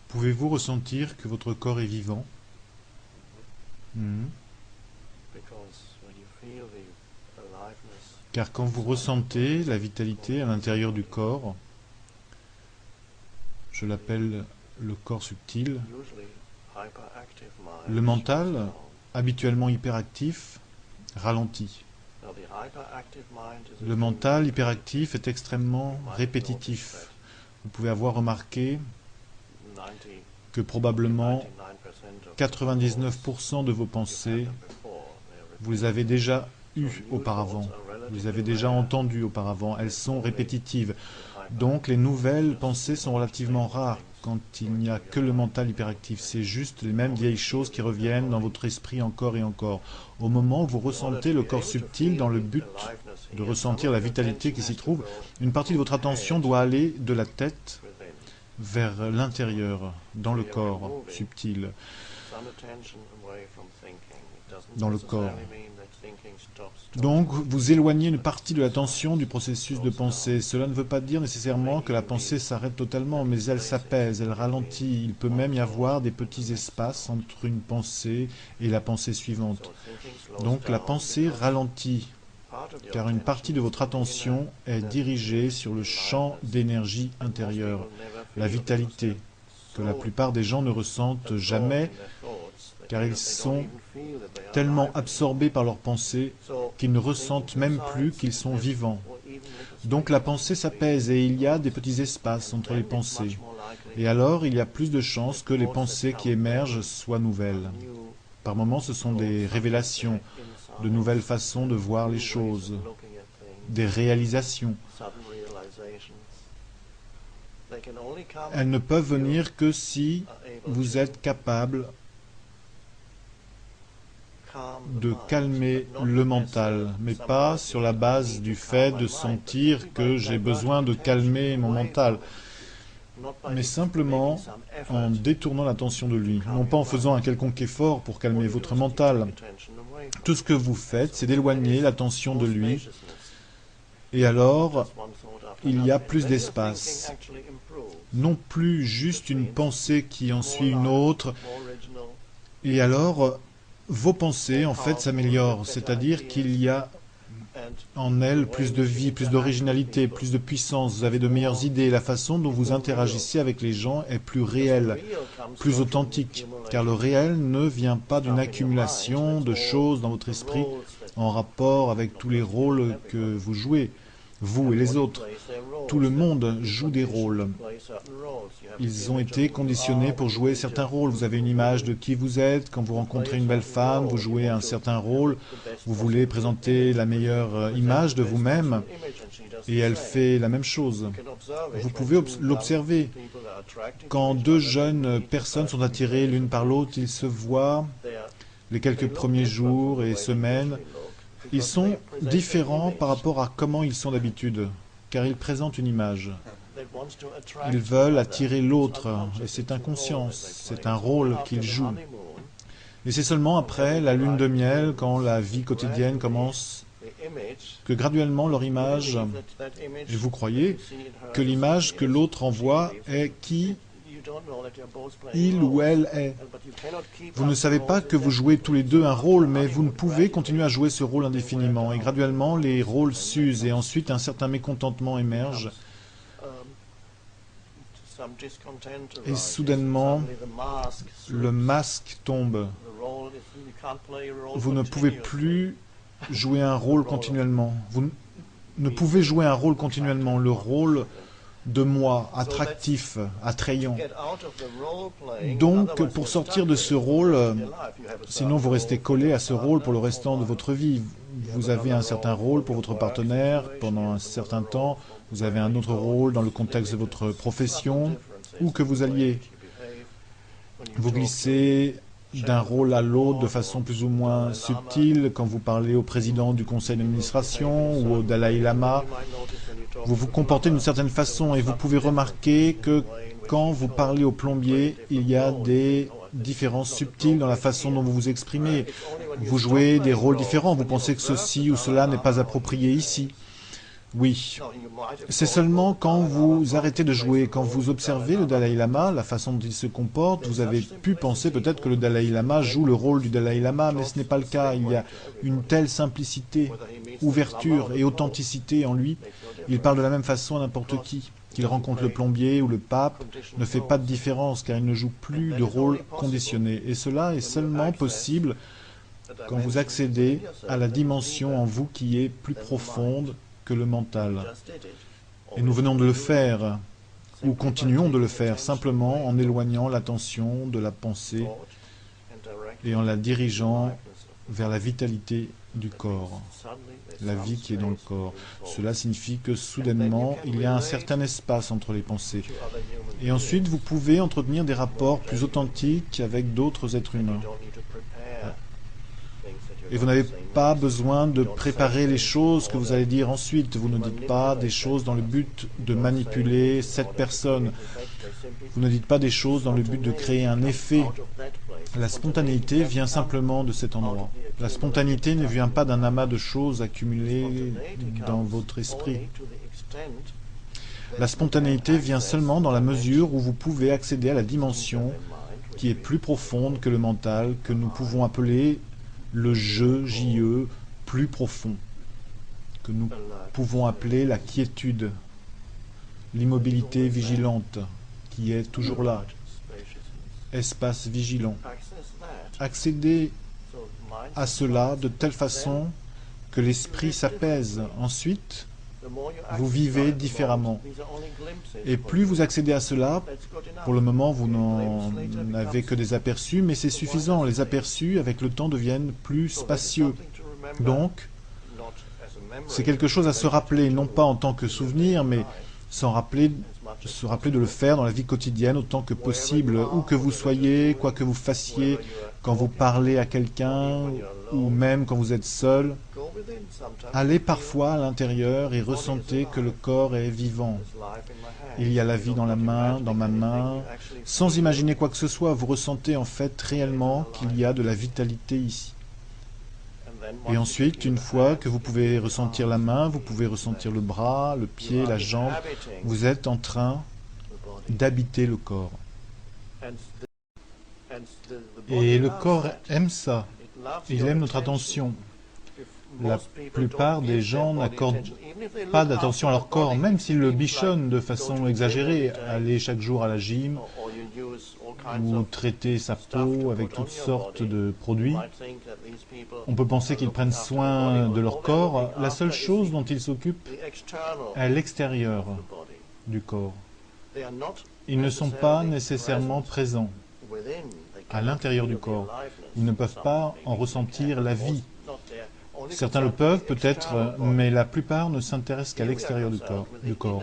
pouvez-vous ressentir que votre corps est vivant? Car quand vous ressentez la vitalité à l'intérieur du corps, je l'appelle le corps subtil, le mental, habituellement hyperactif, ralentit. Le mental hyperactif est extrêmement répétitif. Vous pouvez avoir remarqué que probablement 99% de vos pensées, vous les avez déjà eues auparavant, vous les avez déjà entendues auparavant, elles sont répétitives. Donc les nouvelles pensées sont relativement rares quand il n'y a que le mental hyperactif. C'est juste les mêmes vieilles choses qui reviennent dans votre esprit encore et encore. Au moment où vous ressentez le corps subtil dans le but de ressentir la vitalité qui s'y trouve, une partie de votre attention doit aller de la tête vers l'intérieur, dans le corps subtil. dans le corps. Donc, vous éloignez une partie de l'attention du processus de pensée. Cela ne veut pas dire nécessairement que la pensée s'arrête totalement, mais elle s'apaise, elle ralentit. Il peut même y avoir des petits espaces entre une pensée et la pensée suivante. Donc, la pensée ralentit, car une partie de votre attention est dirigée sur le champ d'énergie intérieure, la vitalité, que la plupart des gens ne ressentent jamais, car ils sont tellement absorbés par leurs pensées qu'ils ne ressentent même plus qu'ils sont vivants. Donc la pensée s'apaise et il y a des petits espaces entre les pensées. Et alors il y a plus de chances que les pensées qui émergent soient nouvelles. Par moments ce sont des révélations, de nouvelles façons de voir les choses, des réalisations. Elles ne peuvent venir que si vous êtes capable de calmer le mental, mais pas sur la base du fait de sentir que j'ai besoin de calmer mon mental, mais simplement en détournant l'attention de lui, non pas en faisant un quelconque effort pour calmer votre mental. Tout ce que vous faites, c'est d'éloigner l'attention de lui, et alors il y a plus d'espace. Non plus juste une pensée qui en suit une autre, et alors vos pensées, en fait, s'améliorent, c'est-à-dire qu'il y a en elles plus de vie, plus d'originalité, plus de puissance, vous avez de meilleures idées, la façon dont vous interagissez avec les gens est plus réelle, plus authentique, car le réel ne vient pas d'une accumulation de choses dans votre esprit en rapport avec tous les rôles que vous jouez, vous et les autres. Tout le monde joue des rôles. Ils ont été conditionnés pour jouer certains rôles. Vous avez une image de qui vous êtes. Quand vous rencontrez une belle femme, vous jouez un certain rôle. Vous voulez présenter la meilleure image de vous-même. Et elle fait la même chose. Vous pouvez l'observer. Quand deux jeunes personnes sont attirées l'une par l'autre, ils se voient les quelques premiers jours et semaines. Ils sont différents par rapport à comment ils sont d'habitude, car ils présentent une image. Ils veulent attirer l'autre, et c'est inconscient, c'est un rôle qu'ils jouent. Et c'est seulement après la lune de miel, quand la vie quotidienne commence, que graduellement leur image, et vous croyez que l'image que l'autre envoie est qui il ou elle est. Vous ne savez pas que vous jouez tous les deux un rôle, mais vous ne pouvez continuer à jouer ce rôle indéfiniment. Et graduellement, les rôles s'usent et ensuite un certain mécontentement émerge. Et soudainement, le masque tombe. Vous ne pouvez plus jouer un rôle continuellement. Vous ne pouvez jouer un rôle continuellement. Le rôle de moi, attractif, attrayant. Donc, pour sortir de ce rôle, sinon vous restez collé à ce rôle pour le restant de votre vie. Vous avez un certain rôle pour votre partenaire pendant un certain temps, vous avez un autre rôle dans le contexte de votre profession, où que vous alliez. Vous glissez d'un rôle à l'autre de façon plus ou moins subtile quand vous parlez au président du conseil d'administration ou au Dalai Lama. Vous vous comportez d'une certaine façon et vous pouvez remarquer que quand vous parlez au plombier, il y a des différences subtiles dans la façon dont vous vous exprimez. Vous jouez des rôles différents, vous pensez que ceci ou cela n'est pas approprié ici. Oui. C'est seulement quand vous arrêtez de jouer, quand vous observez le Dalai Lama, la façon dont il se comporte, vous avez pu penser peut-être que le Dalai Lama joue le rôle du Dalai Lama, mais ce n'est pas le cas. Il y a une telle simplicité, ouverture et authenticité en lui. Il parle de la même façon à n'importe qui. Qu'il rencontre le plombier ou le pape ne fait pas de différence car il ne joue plus de rôle conditionné. Et cela est seulement possible quand vous accédez à la dimension en vous qui est plus profonde que le mental. Et nous venons de le faire, ou continuons de le faire, simplement en éloignant l'attention de la pensée et en la dirigeant vers la vitalité du corps, la vie qui est dans le corps. Cela signifie que soudainement, il y a un certain espace entre les pensées. Et ensuite, vous pouvez entretenir des rapports plus authentiques avec d'autres êtres humains. Et vous n'avez pas besoin de préparer les choses que vous allez dire ensuite. Vous ne dites pas des choses dans le but de manipuler cette personne. Vous ne dites pas des choses dans le but de créer un effet. La spontanéité vient simplement de cet endroit. La spontanéité ne vient pas d'un amas de choses accumulées dans votre esprit. La spontanéité vient seulement dans la mesure où vous pouvez accéder à la dimension qui est plus profonde que le mental, que nous pouvons appeler le JE plus profond, que nous pouvons appeler la quiétude, l'immobilité vigilante, qui est toujours là, espace vigilant. Accédez à cela de telle façon que l'esprit s'apaise. Ensuite, vous vivez différemment. Et plus vous accédez à cela, pour le moment vous n'en avez que des aperçus, mais c'est suffisant. Les aperçus, avec le temps, deviennent plus spacieux. Donc, c'est quelque chose à se rappeler, non pas en tant que souvenir, mais se rappeler de le faire dans la vie quotidienne autant que possible, où que vous soyez, quoi que vous fassiez, quand vous parlez à quelqu'un, ou même quand vous êtes seul. Allez parfois à l'intérieur et ressentez que le corps est vivant. Il y a la vie dans la main, dans ma main. Sans imaginer quoi que ce soit, vous ressentez en fait réellement qu'il y a de la vitalité ici. Et ensuite, une fois que vous pouvez ressentir la main, vous pouvez ressentir le bras, le pied, la jambe, vous êtes en train d'habiter le corps. Et le corps aime ça. Il aime notre attention. La plupart des gens n'accordent pas d'attention à leur corps, même s'ils le bichonnent de façon exagérée. Aller chaque jour à la gym, ou traiter sa peau avec toutes sortes de produits. On peut penser qu'ils prennent soin de leur corps. La seule chose dont ils s'occupent est l'extérieur du corps. Ils ne sont pas nécessairement présents à l'intérieur du corps. Ils ne peuvent pas en ressentir la vie. Certains le peuvent peut-être, mais la plupart ne s'intéressent qu'à l'extérieur du corps.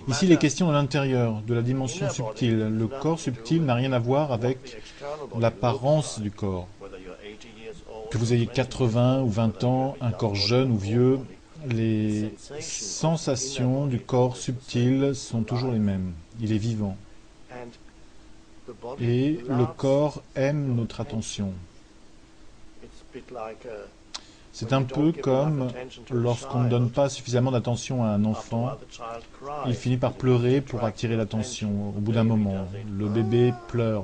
Ici, il est question de l'intérieur, de la dimension subtile. Le corps subtil n'a rien à voir avec l'apparence du corps. Que vous ayez 80 ou 20 ans, un corps jeune ou vieux, les sensations du corps subtil sont toujours les mêmes. Il est vivant. Et le corps aime notre attention. C'est un peu comme lorsqu'on ne donne pas suffisamment d'attention à un enfant, il finit par pleurer pour attirer l'attention au bout d'un moment. Le bébé pleure.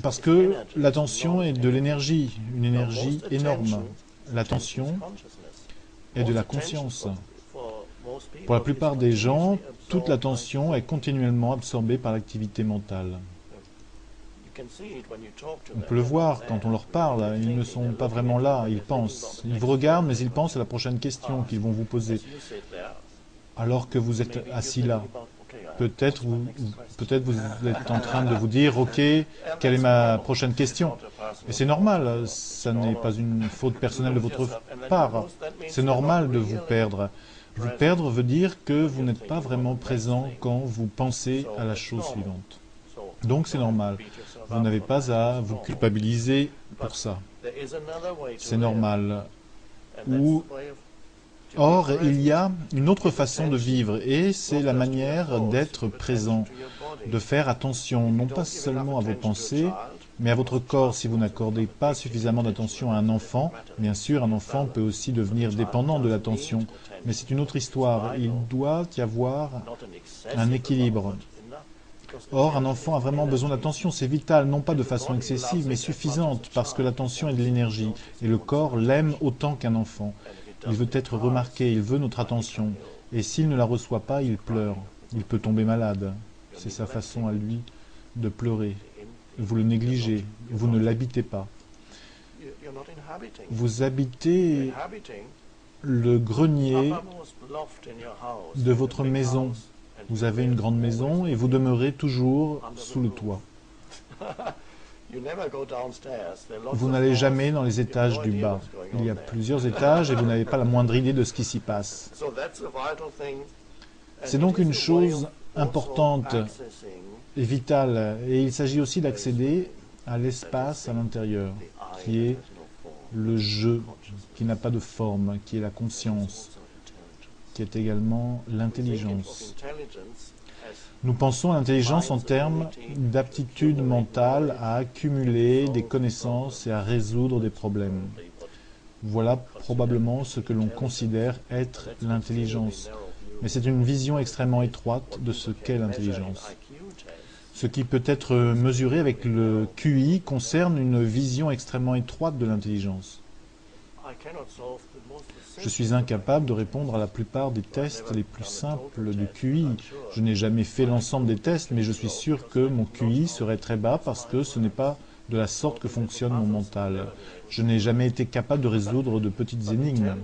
Parce que l'attention est de l'énergie, une énergie énorme. L'attention est de la conscience. Pour la plupart des gens, toute l'attention est continuellement absorbée par l'activité mentale. On peut le voir quand on leur parle, ils ne sont pas vraiment là, ils pensent. Ils vous regardent, mais ils pensent à la prochaine question qu'ils vont vous poser. Alors que vous êtes assis là, peut-être vous êtes en train de vous dire, ok, quelle est ma prochaine question? Et c'est normal, ça n'est pas une faute personnelle de votre part. C'est normal de vous perdre. Vous perdre veut dire que vous n'êtes pas vraiment présent quand vous pensez à la chose suivante. Donc c'est normal. Vous n'avez pas à vous culpabiliser pour ça. C'est normal. Or, il y a une autre façon de vivre, et c'est la manière d'être présent, de faire attention, non pas seulement à vos pensées, mais à votre corps. Si vous n'accordez pas suffisamment d'attention à un enfant, bien sûr, un enfant peut aussi devenir dépendant de l'attention, mais c'est une autre histoire. Il doit y avoir un équilibre. Or, un enfant a vraiment besoin d'attention, c'est vital, non pas de façon excessive, mais suffisante, parce que l'attention est de l'énergie, et le corps l'aime autant qu'un enfant. Il veut être remarqué, il veut notre attention, et s'il ne la reçoit pas, il pleure, il peut tomber malade. C'est sa façon à lui de pleurer. Vous le négligez, vous ne l'habitez pas. Vous habitez le grenier de votre maison. Vous avez une grande maison et vous demeurez toujours sous le toit. Vous n'allez jamais dans les étages du bas. Il y a plusieurs étages et vous n'avez pas la moindre idée de ce qui s'y passe. C'est donc une chose importante et vitale. Et il s'agit aussi d'accéder à l'espace à l'intérieur, qui est le jeu, qui n'a pas de forme, qui est la conscience, qui est également l'intelligence. Nous pensons à l'intelligence en termes d'aptitude mentale à accumuler des connaissances et à résoudre des problèmes. Voilà probablement ce que l'on considère être l'intelligence. Mais c'est une vision extrêmement étroite de ce qu'est l'intelligence. Ce qui peut être mesuré avec le QI concerne une vision extrêmement étroite de l'intelligence. Je suis incapable de répondre à la plupart des tests les plus simples de QI. Je n'ai jamais fait l'ensemble des tests, mais je suis sûr que mon QI serait très bas parce que ce n'est pas de la sorte que fonctionne mon mental. Je n'ai jamais été capable de résoudre de petites énigmes.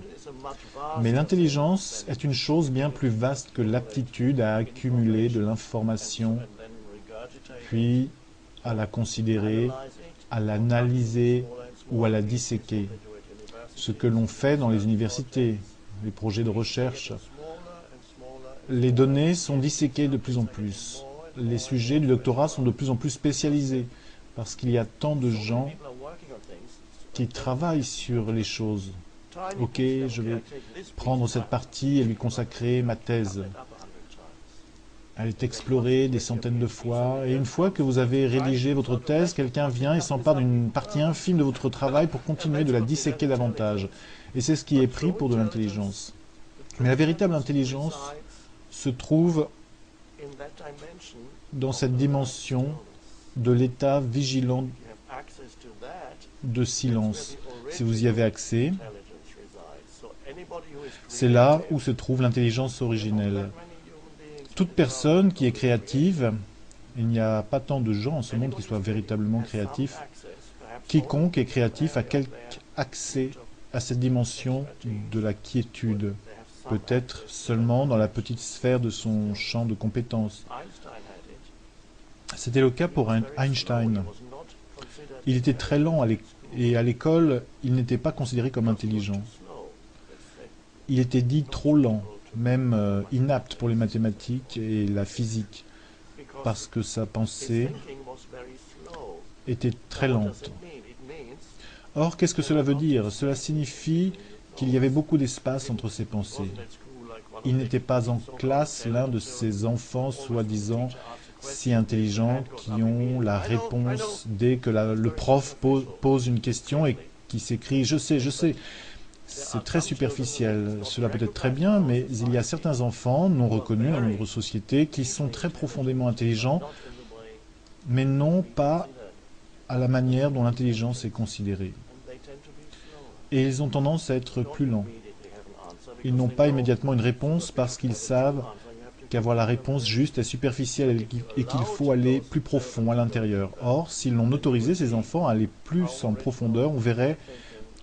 Mais l'intelligence est une chose bien plus vaste que l'aptitude à accumuler de l'information, puis à la considérer, à l'analyser ou à la disséquer. Ce que l'on fait dans les universités, les projets de recherche. Les données sont disséquées de plus en plus. Les sujets du doctorat sont de plus en plus spécialisés parce qu'il y a tant de gens qui travaillent sur les choses. Ok, je vais prendre cette partie et lui consacrer ma thèse. Elle est explorée des centaines de fois, et une fois que vous avez rédigé votre thèse, quelqu'un vient et s'empare d'une partie infime de votre travail pour continuer de la disséquer davantage. Et c'est ce qui est pris pour de l'intelligence. Mais la véritable intelligence se trouve dans cette dimension de l'état vigilant de silence. Si vous y avez accès, c'est là où se trouve l'intelligence originelle. Toute personne qui est créative, il n'y a pas tant de gens en ce monde qui soient véritablement créatifs, quiconque est créatif a quelque accès à cette dimension de la quiétude, peut-être seulement dans la petite sphère de son champ de compétences. C'était le cas pour Einstein. Il était très lent et à l'école, il n'était pas considéré comme intelligent. Il était dit trop lent, même inapte pour les mathématiques et la physique, parce que sa pensée était très lente. Or, qu'est-ce que cela veut dire? Cela signifie qu'il y avait beaucoup d'espace entre ses pensées. Il n'était pas en classe l'un de ces enfants soi-disant si intelligents qui ont la réponse dès que le prof pose une question et qui s'écrie « Je sais, je sais ». C'est très superficiel. Cela peut être très bien, mais il y a certains enfants non reconnus dans notre société qui sont très profondément intelligents, mais non pas à la manière dont l'intelligence est considérée. Et ils ont tendance à être plus lents. Ils n'ont pas immédiatement une réponse parce qu'ils savent qu'avoir la réponse juste est superficielle et qu'il faut aller plus profond à l'intérieur. Or, si l'on autorisait ces enfants à aller plus en profondeur, on verrait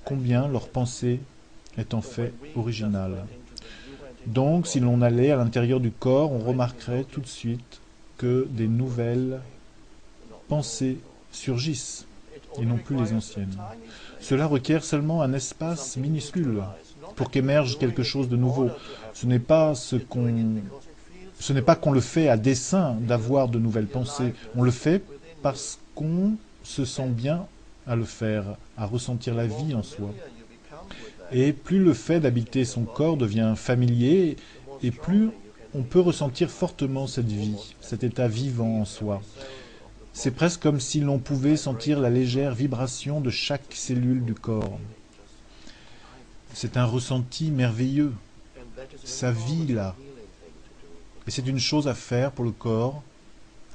combien leur pensée est en fait originale. Donc, si l'on allait à l'intérieur du corps, on remarquerait tout de suite que des nouvelles pensées surgissent, et non plus les anciennes. Cela requiert seulement un espace minuscule pour qu'émerge quelque chose de nouveau. Ce n'est pas qu'on le fait à dessein d'avoir de nouvelles pensées. On le fait parce qu'on se sent bien à le faire, à ressentir la vie en soi. Et plus le fait d'habiter son corps devient familier, et plus on peut ressentir fortement cette vie, cet état vivant en soi. C'est presque comme si l'on pouvait sentir la légère vibration de chaque cellule du corps. C'est un ressenti merveilleux. Ça vit là. Et c'est une chose à faire pour le corps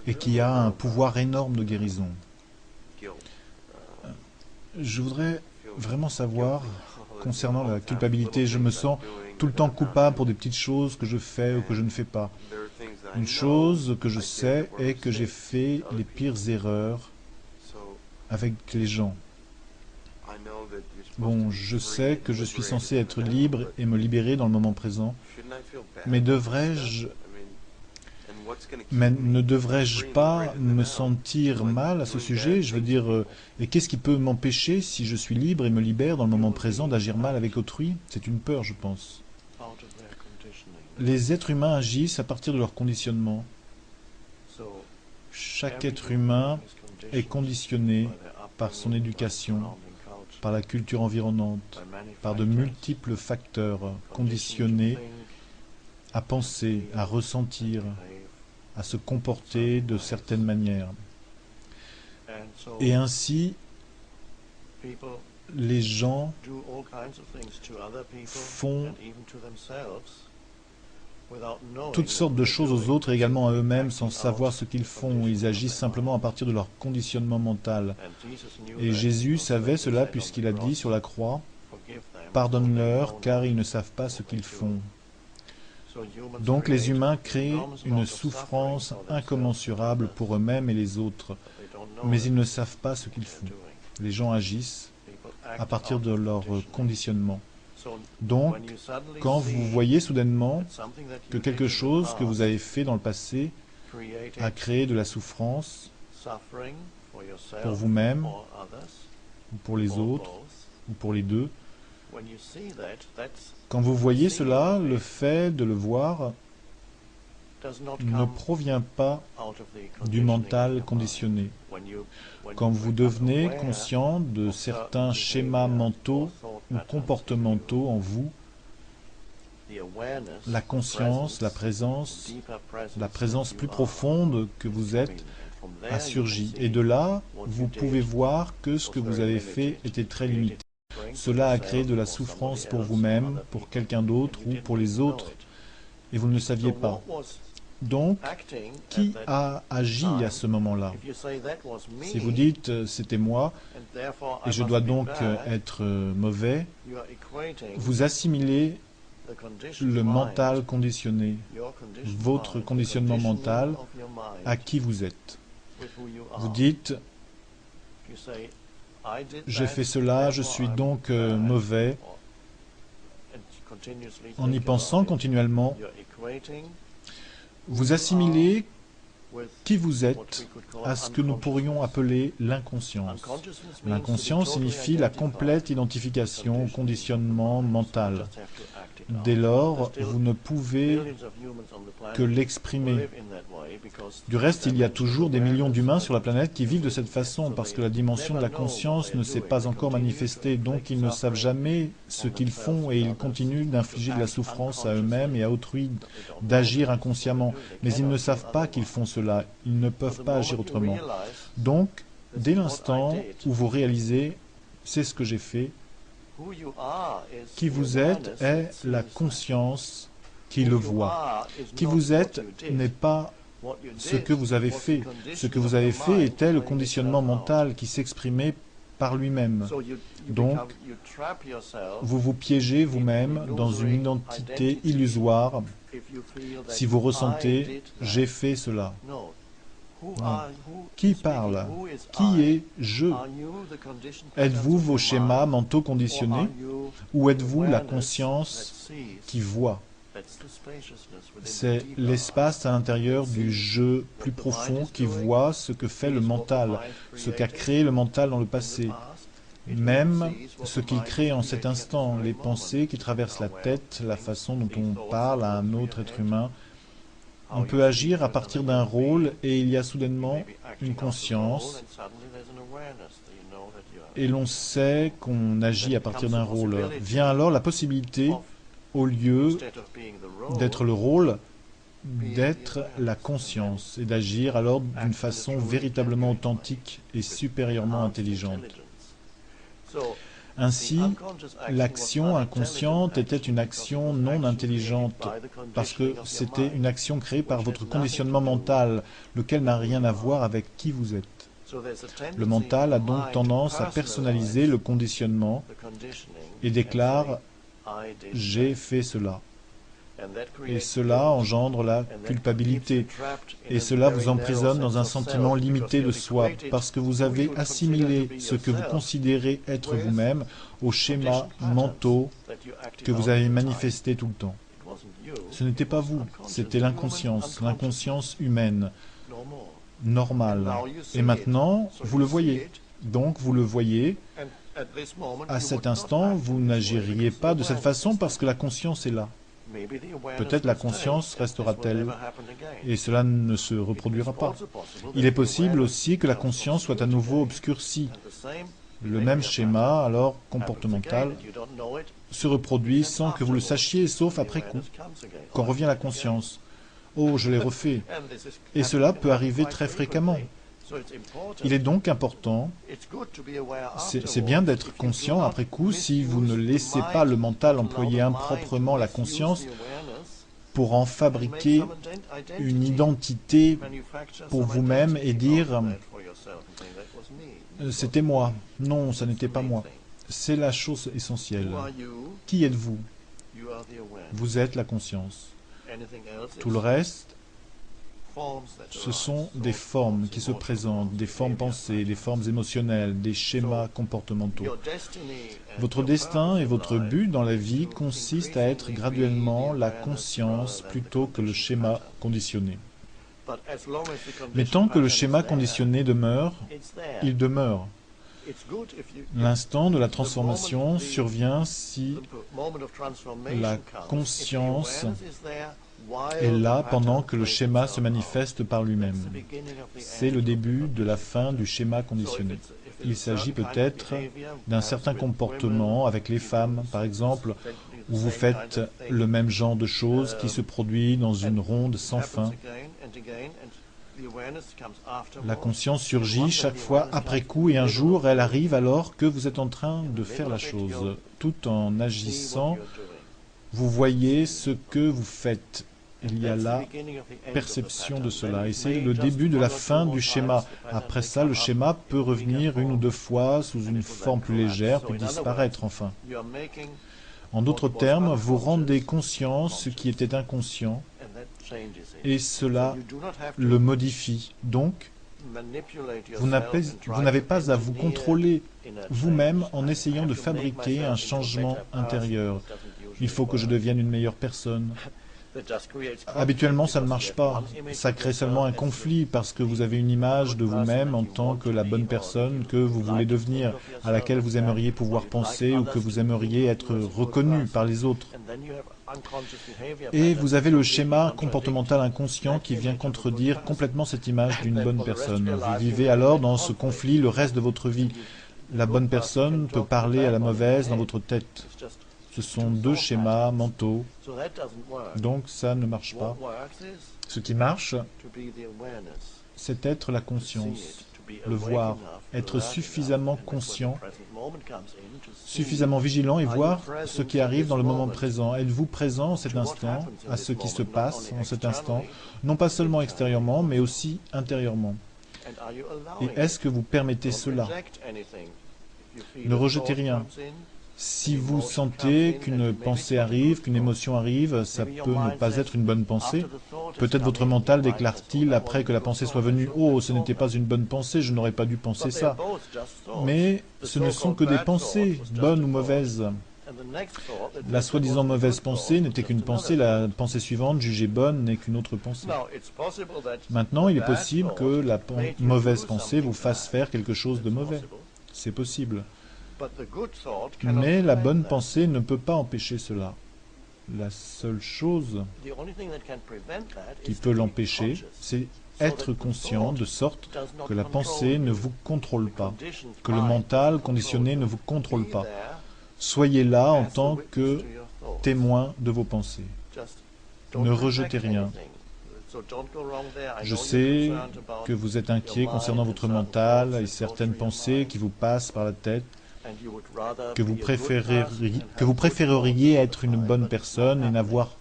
et qui a un pouvoir énorme de guérison. Je voudrais vraiment savoir, concernant la culpabilité, je me sens tout le temps coupable pour des petites choses que je fais ou que je ne fais pas. Une chose que je sais est que j'ai fait les pires erreurs avec les gens. Bon, je sais que je suis censé être libre et me libérer dans le moment présent, mais ne devrais-je pas me sentir mal à ce sujet? Je veux dire, et qu'est-ce qui peut m'empêcher, si je suis libre et me libère dans le moment présent, d'agir mal avec autrui? C'est une peur, je pense. Les êtres humains agissent à partir de leur conditionnement. Chaque être humain est conditionné par son éducation, par la culture environnante, par de multiples facteurs conditionnés à penser, à ressentir, à se comporter de certaines manières. Et ainsi, les gens font toutes sortes de choses aux autres et également à eux-mêmes sans savoir ce qu'ils font. Ils agissent simplement à partir de leur conditionnement mental. Et Jésus savait cela puisqu'il a dit sur la croix, « Pardonne-leur car ils ne savent pas ce qu'ils font. » Donc les humains créent une souffrance incommensurable pour eux-mêmes et les autres, mais ils ne savent pas ce qu'ils font. Les gens agissent à partir de leur conditionnement. Donc, quand vous voyez soudainement que quelque chose que vous avez fait dans le passé a créé de la souffrance pour vous-même, ou pour les autres, ou pour les deux, quand vous voyez cela, le fait de le voir ne provient pas du mental conditionné. Quand vous devenez conscient de certains schémas mentaux ou comportementaux en vous, la conscience, la présence plus profonde que vous êtes a surgi. Et de là, vous pouvez voir que ce que vous avez fait était très limité. Cela a créé de la souffrance pour vous-même, pour quelqu'un d'autre ou pour les autres, et vous ne le saviez pas. Donc, qui a agi à ce moment-là? Si vous dites « c'était moi, et je dois donc être mauvais », vous assimilez le mental conditionné, votre conditionnement mental, à qui vous êtes. Vous dites « j'ai fait cela, je suis donc mauvais ». En y pensant continuellement, vous assimilez qui vous êtes à ce que nous pourrions appeler l'inconscience. L'inconscience signifie la complète identification au conditionnement mental. Dès lors, vous ne pouvez que l'exprimer. Du reste, il y a toujours des millions d'humains sur la planète qui vivent de cette façon, parce que la dimension de la conscience ne s'est pas encore manifestée, donc ils ne savent jamais ce qu'ils font et ils continuent d'infliger de la souffrance à eux-mêmes et à autrui, d'agir inconsciemment. Mais ils ne savent pas qu'ils font cela, ils ne peuvent pas agir autrement. Donc, dès l'instant où vous réalisez « c'est ce que j'ai fait », qui vous êtes est la conscience qui le voit. Qui vous êtes n'est pas ce que vous avez fait. Ce que vous avez fait était le conditionnement mental qui s'exprimait par lui-même. Donc, vous vous piégez vous-même dans une identité illusoire si vous ressentez « j'ai fait cela ». Non. Qui parle? Qui est « je » Êtes-vous vos schémas mentaux conditionnés ou êtes-vous la conscience qui voit? C'est l'espace à l'intérieur du « je » plus profond qui voit ce que fait le mental, ce qu'a créé le mental dans le passé. Même ce qu'il crée en cet instant, les pensées qui traversent la tête, la façon dont on parle à un autre être humain. On peut agir à partir d'un rôle et il y a soudainement une conscience et l'on sait qu'on agit à partir d'un rôle. Vient alors la possibilité, au lieu d'être le rôle, d'être la conscience et d'agir alors d'une façon véritablement authentique et supérieurement intelligente. Ainsi, l'action inconsciente était une action non intelligente, parce que c'était une action créée par votre conditionnement mental, lequel n'a rien à voir avec qui vous êtes. Le mental a donc tendance à personnaliser le conditionnement et déclare « j'ai fait cela ». Et cela engendre la culpabilité. Et cela vous emprisonne dans un sentiment limité de soi, parce que vous avez assimilé ce que vous considérez être vous-même aux schémas mentaux que vous avez manifestés tout le temps. Ce n'était pas vous, c'était l'inconscience humaine, normale. Et maintenant, vous le voyez. Donc, vous le voyez. À cet instant, vous n'agiriez pas de cette façon parce que la conscience est là. Peut-être la conscience restera-t-elle et cela ne se reproduira pas. Il est possible aussi que la conscience soit à nouveau obscurcie. Le même schéma, alors comportemental, se reproduit sans que vous le sachiez, sauf après coup, quand revient la conscience. Oh, je l'ai refait. Et cela peut arriver très fréquemment. Il est donc important, c'est bien d'être conscient après coup si vous ne laissez pas le mental employer improprement la conscience pour en fabriquer une identité pour vous-même et dire « c'était moi ». Non, ça n'était pas moi. C'est la chose essentielle. Qui êtes-vous? Vous êtes la conscience. Tout le reste, ce sont des formes qui se présentent, des formes pensées, des formes émotionnelles, des schémas comportementaux. Votre destin et votre but dans la vie consiste à être graduellement la conscience plutôt que le schéma conditionné. Mais tant que le schéma conditionné demeure, il demeure. L'instant de la transformation survient si la conscience est là pendant que le schéma se manifeste par lui-même. C'est le début de la fin du schéma conditionné. Il s'agit peut-être d'un certain comportement avec les femmes, par exemple, où vous faites le même genre de choses qui se produit dans une ronde sans fin. La conscience surgit chaque fois après coup et un jour elle arrive alors que vous êtes en train de faire la chose. Tout en agissant, vous voyez ce que vous faites. Il y a la perception de cela et c'est le début de la fin du schéma. Après ça, le schéma peut revenir une ou deux fois sous une forme plus légère puis disparaître enfin. En d'autres termes, vous rendez conscient ce qui était inconscient et cela le modifie. Donc, vous n'avez pas à vous contrôler vous-même en essayant de fabriquer un changement intérieur. Il faut que je devienne une meilleure personne. Habituellement, ça ne marche pas. Ça crée seulement un conflit parce que vous avez une image de vous-même en tant que la bonne personne que vous voulez devenir, à laquelle vous aimeriez pouvoir penser ou que vous aimeriez être reconnu par les autres. Et vous avez le schéma comportemental inconscient qui vient contredire complètement cette image d'une bonne personne. Vous vivez alors dans ce conflit le reste de votre vie. La bonne personne peut parler à la mauvaise dans votre tête. Ce sont deux schémas mentaux, donc ça ne marche pas. Ce qui marche, c'est être la conscience, le voir, être suffisamment conscient, suffisamment vigilant et voir ce qui arrive dans le moment présent. Êtes-vous présent en cet instant, à ce qui se passe en cet instant, non pas seulement extérieurement, mais aussi intérieurement? Et est-ce que vous permettez cela? Ne rejetez rien. Si vous sentez qu'une pensée arrive, qu'une émotion arrive, ça peut ne pas être une bonne pensée. Peut-être votre mental déclare-t-il après que la pensée soit venue « Oh, ce n'était pas une bonne pensée, je n'aurais pas dû penser ça. » Mais ce ne sont que des pensées, bonnes ou mauvaises. La soi-disant mauvaise pensée n'était qu'une pensée, la pensée suivante, jugée bonne, n'est qu'une autre pensée. Maintenant, il est possible que la mauvaise pensée vous fasse faire quelque chose de mauvais. C'est possible. Mais la bonne pensée ne peut pas empêcher cela. La seule chose qui peut l'empêcher, c'est être conscient de sorte que la pensée ne vous contrôle pas, que le mental conditionné ne vous contrôle pas. Soyez là en tant que témoin de vos pensées. Ne rejetez rien. Je sais que vous êtes inquiet concernant votre mental et certaines pensées qui vous passent par la tête, que vous préféreriez être une bonne personne et n'avoir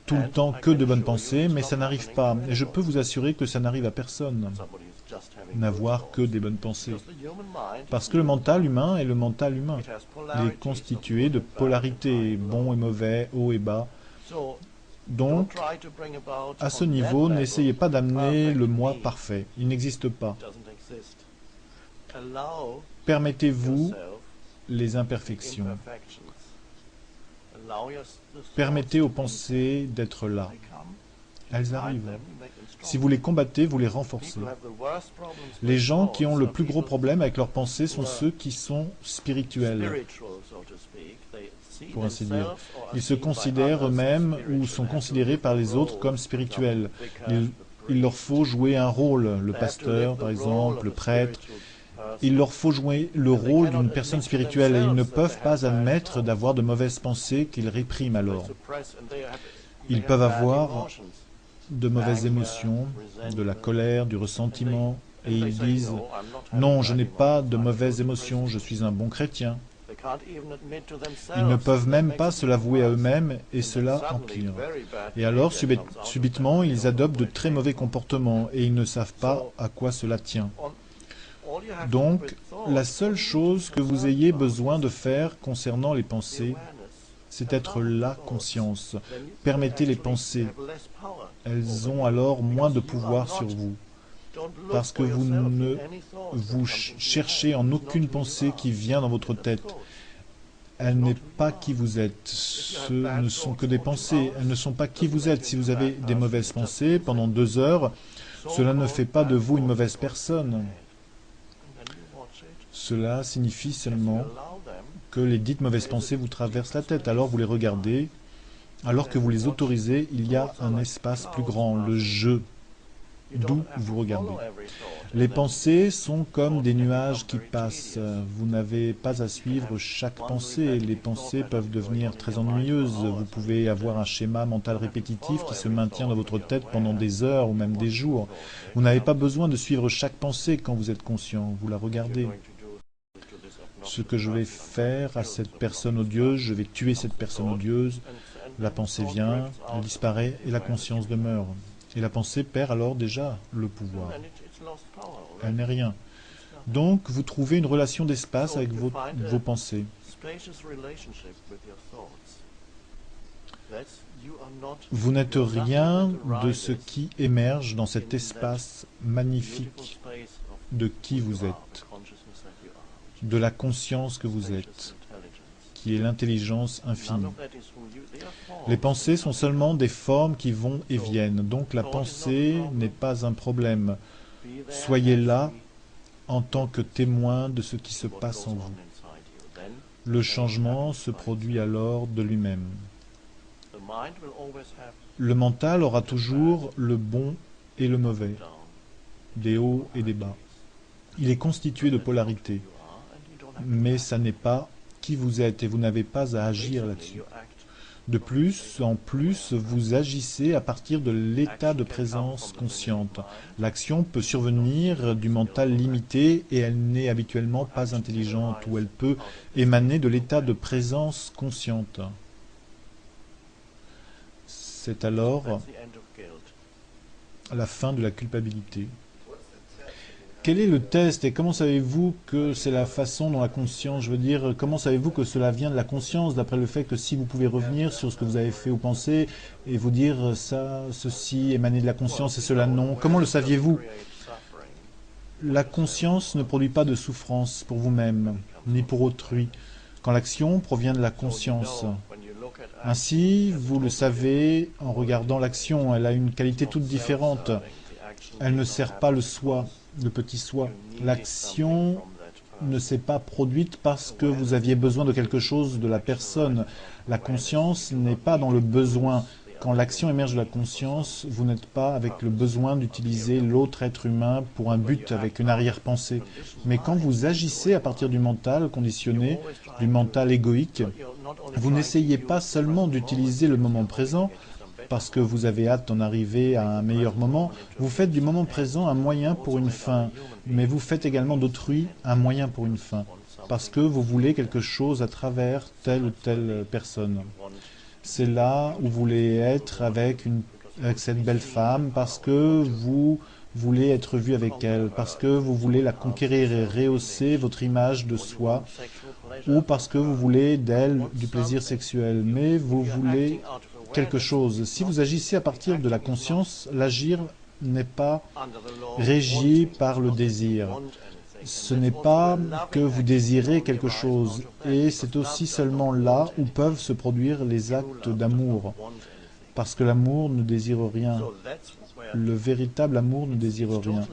tout le temps que de bonnes pensées, mais ça n'arrive pas. Et je peux vous assurer que ça n'arrive à personne, n'avoir que des bonnes pensées. Parce que le mental humain est le mental humain. Il est constitué de polarités, bon et mauvais, haut et bas. Donc, à ce niveau, n'essayez pas d'amener le moi parfait. Il n'existe pas. Permettez-vous les imperfections. Permettez aux pensées d'être là. Elles arrivent. Si vous les combattez, vous les renforcez. Les gens qui ont le plus gros problème avec leurs pensées sont ceux qui sont spirituels, pour ainsi dire. Ils se considèrent eux-mêmes ou sont considérés par les autres comme spirituels. Il leur faut jouer un rôle, le pasteur par exemple, le prêtre. Il leur faut jouer le rôle d'une personne spirituelle et ils ne peuvent pas admettre d'avoir de mauvaises pensées qu'ils répriment alors. Ils peuvent avoir de mauvaises émotions, de la colère, du ressentiment, et ils disent « Non, je n'ai pas de mauvaises émotions, je suis un bon chrétien ». Ils ne peuvent même pas se l'avouer à eux-mêmes, et cela empire. Et alors, subitement, ils adoptent de très mauvais comportements, et ils ne savent pas à quoi cela tient. Donc, la seule chose que vous ayez besoin de faire concernant les pensées, c'est être la conscience. Permettez les pensées. Elles ont alors moins de pouvoir sur vous. Parce que vous ne vous cherchez en aucune pensée qui vient dans votre tête. Elle n'est pas qui vous êtes. Ce ne sont que des pensées. Elles ne sont pas qui vous êtes. Si vous avez des mauvaises pensées pendant 2 heures, cela ne fait pas de vous une mauvaise personne. Cela signifie seulement que les dites mauvaises pensées vous traversent la tête. Alors vous les regardez. Alors que vous les autorisez, il y a un espace plus grand, le je, d'où vous regardez. Les pensées sont comme des nuages qui passent. Vous n'avez pas à suivre chaque pensée. Les pensées peuvent devenir très ennuyeuses. Vous pouvez avoir un schéma mental répétitif qui se maintient dans votre tête pendant des heures ou même des jours. Vous n'avez pas besoin de suivre chaque pensée quand vous êtes conscient. Vous la regardez. Ce que je vais faire à cette personne odieuse, je vais tuer cette personne odieuse. La pensée vient, elle disparaît et la conscience demeure. Et la pensée perd alors déjà le pouvoir. Elle n'est rien. Donc, vous trouvez une relation d'espace avec vos pensées. Vous n'êtes rien de ce qui émerge dans cet espace magnifique de qui vous êtes, de la conscience que vous êtes, qui est l'intelligence infinie. Les pensées sont seulement des formes qui vont et viennent, donc la pensée n'est pas un problème. Soyez là en tant que témoin de ce qui se passe en vous. Le changement se produit alors de lui-même. Le mental aura toujours le bon et le mauvais, des hauts et des bas. Il est constitué de polarités, mais ça n'est pas qui vous êtes et vous n'avez pas à agir là-dessus. De plus en plus, vous agissez à partir de l'état de présence consciente. L'action peut survenir du mental limité et elle n'est habituellement pas intelligente, ou elle peut émaner de l'état de présence consciente. C'est alors la fin de la culpabilité. Quel est le test et comment savez-vous que c'est la façon dont la conscience, je veux dire, comment savez-vous que cela vient de la conscience, d'après le fait que si vous pouvez revenir sur ce que vous avez fait ou pensé et vous dire ça, ceci émané de la conscience et cela non, comment le saviez-vous? La conscience ne produit pas de souffrance pour vous-même, ni pour autrui, quand l'action provient de la conscience. Ainsi, vous le savez en regardant l'action, elle a une qualité toute différente. Elle ne sert pas le soi, le petit soi. L'action ne s'est pas produite parce que vous aviez besoin de quelque chose de la personne. La conscience n'est pas dans le besoin. Quand l'action émerge de la conscience, vous n'êtes pas avec le besoin d'utiliser l'autre être humain pour un but avec une arrière-pensée. Mais quand vous agissez à partir du mental conditionné, du mental égoïque, vous n'essayez pas seulement d'utiliser le moment présent, parce que vous avez hâte d'en arriver à un meilleur moment, vous faites du moment présent un moyen pour une fin, mais vous faites également d'autrui un moyen pour une fin, parce que vous voulez quelque chose à travers telle ou telle personne. C'est là où vous voulez être avec cette belle femme, parce que vous voulez être vu avec elle, parce que vous voulez la conquérir et rehausser votre image de soi, ou parce que vous voulez d'elle du plaisir sexuel, mais vous voulez quelque chose. Si vous agissez à partir de la conscience, l'agir n'est pas régi par le désir. Ce n'est pas que vous désirez quelque chose, et c'est aussi seulement là où peuvent se produire les actes d'amour, parce que l'amour ne désire rien. Le véritable amour ne désire rien.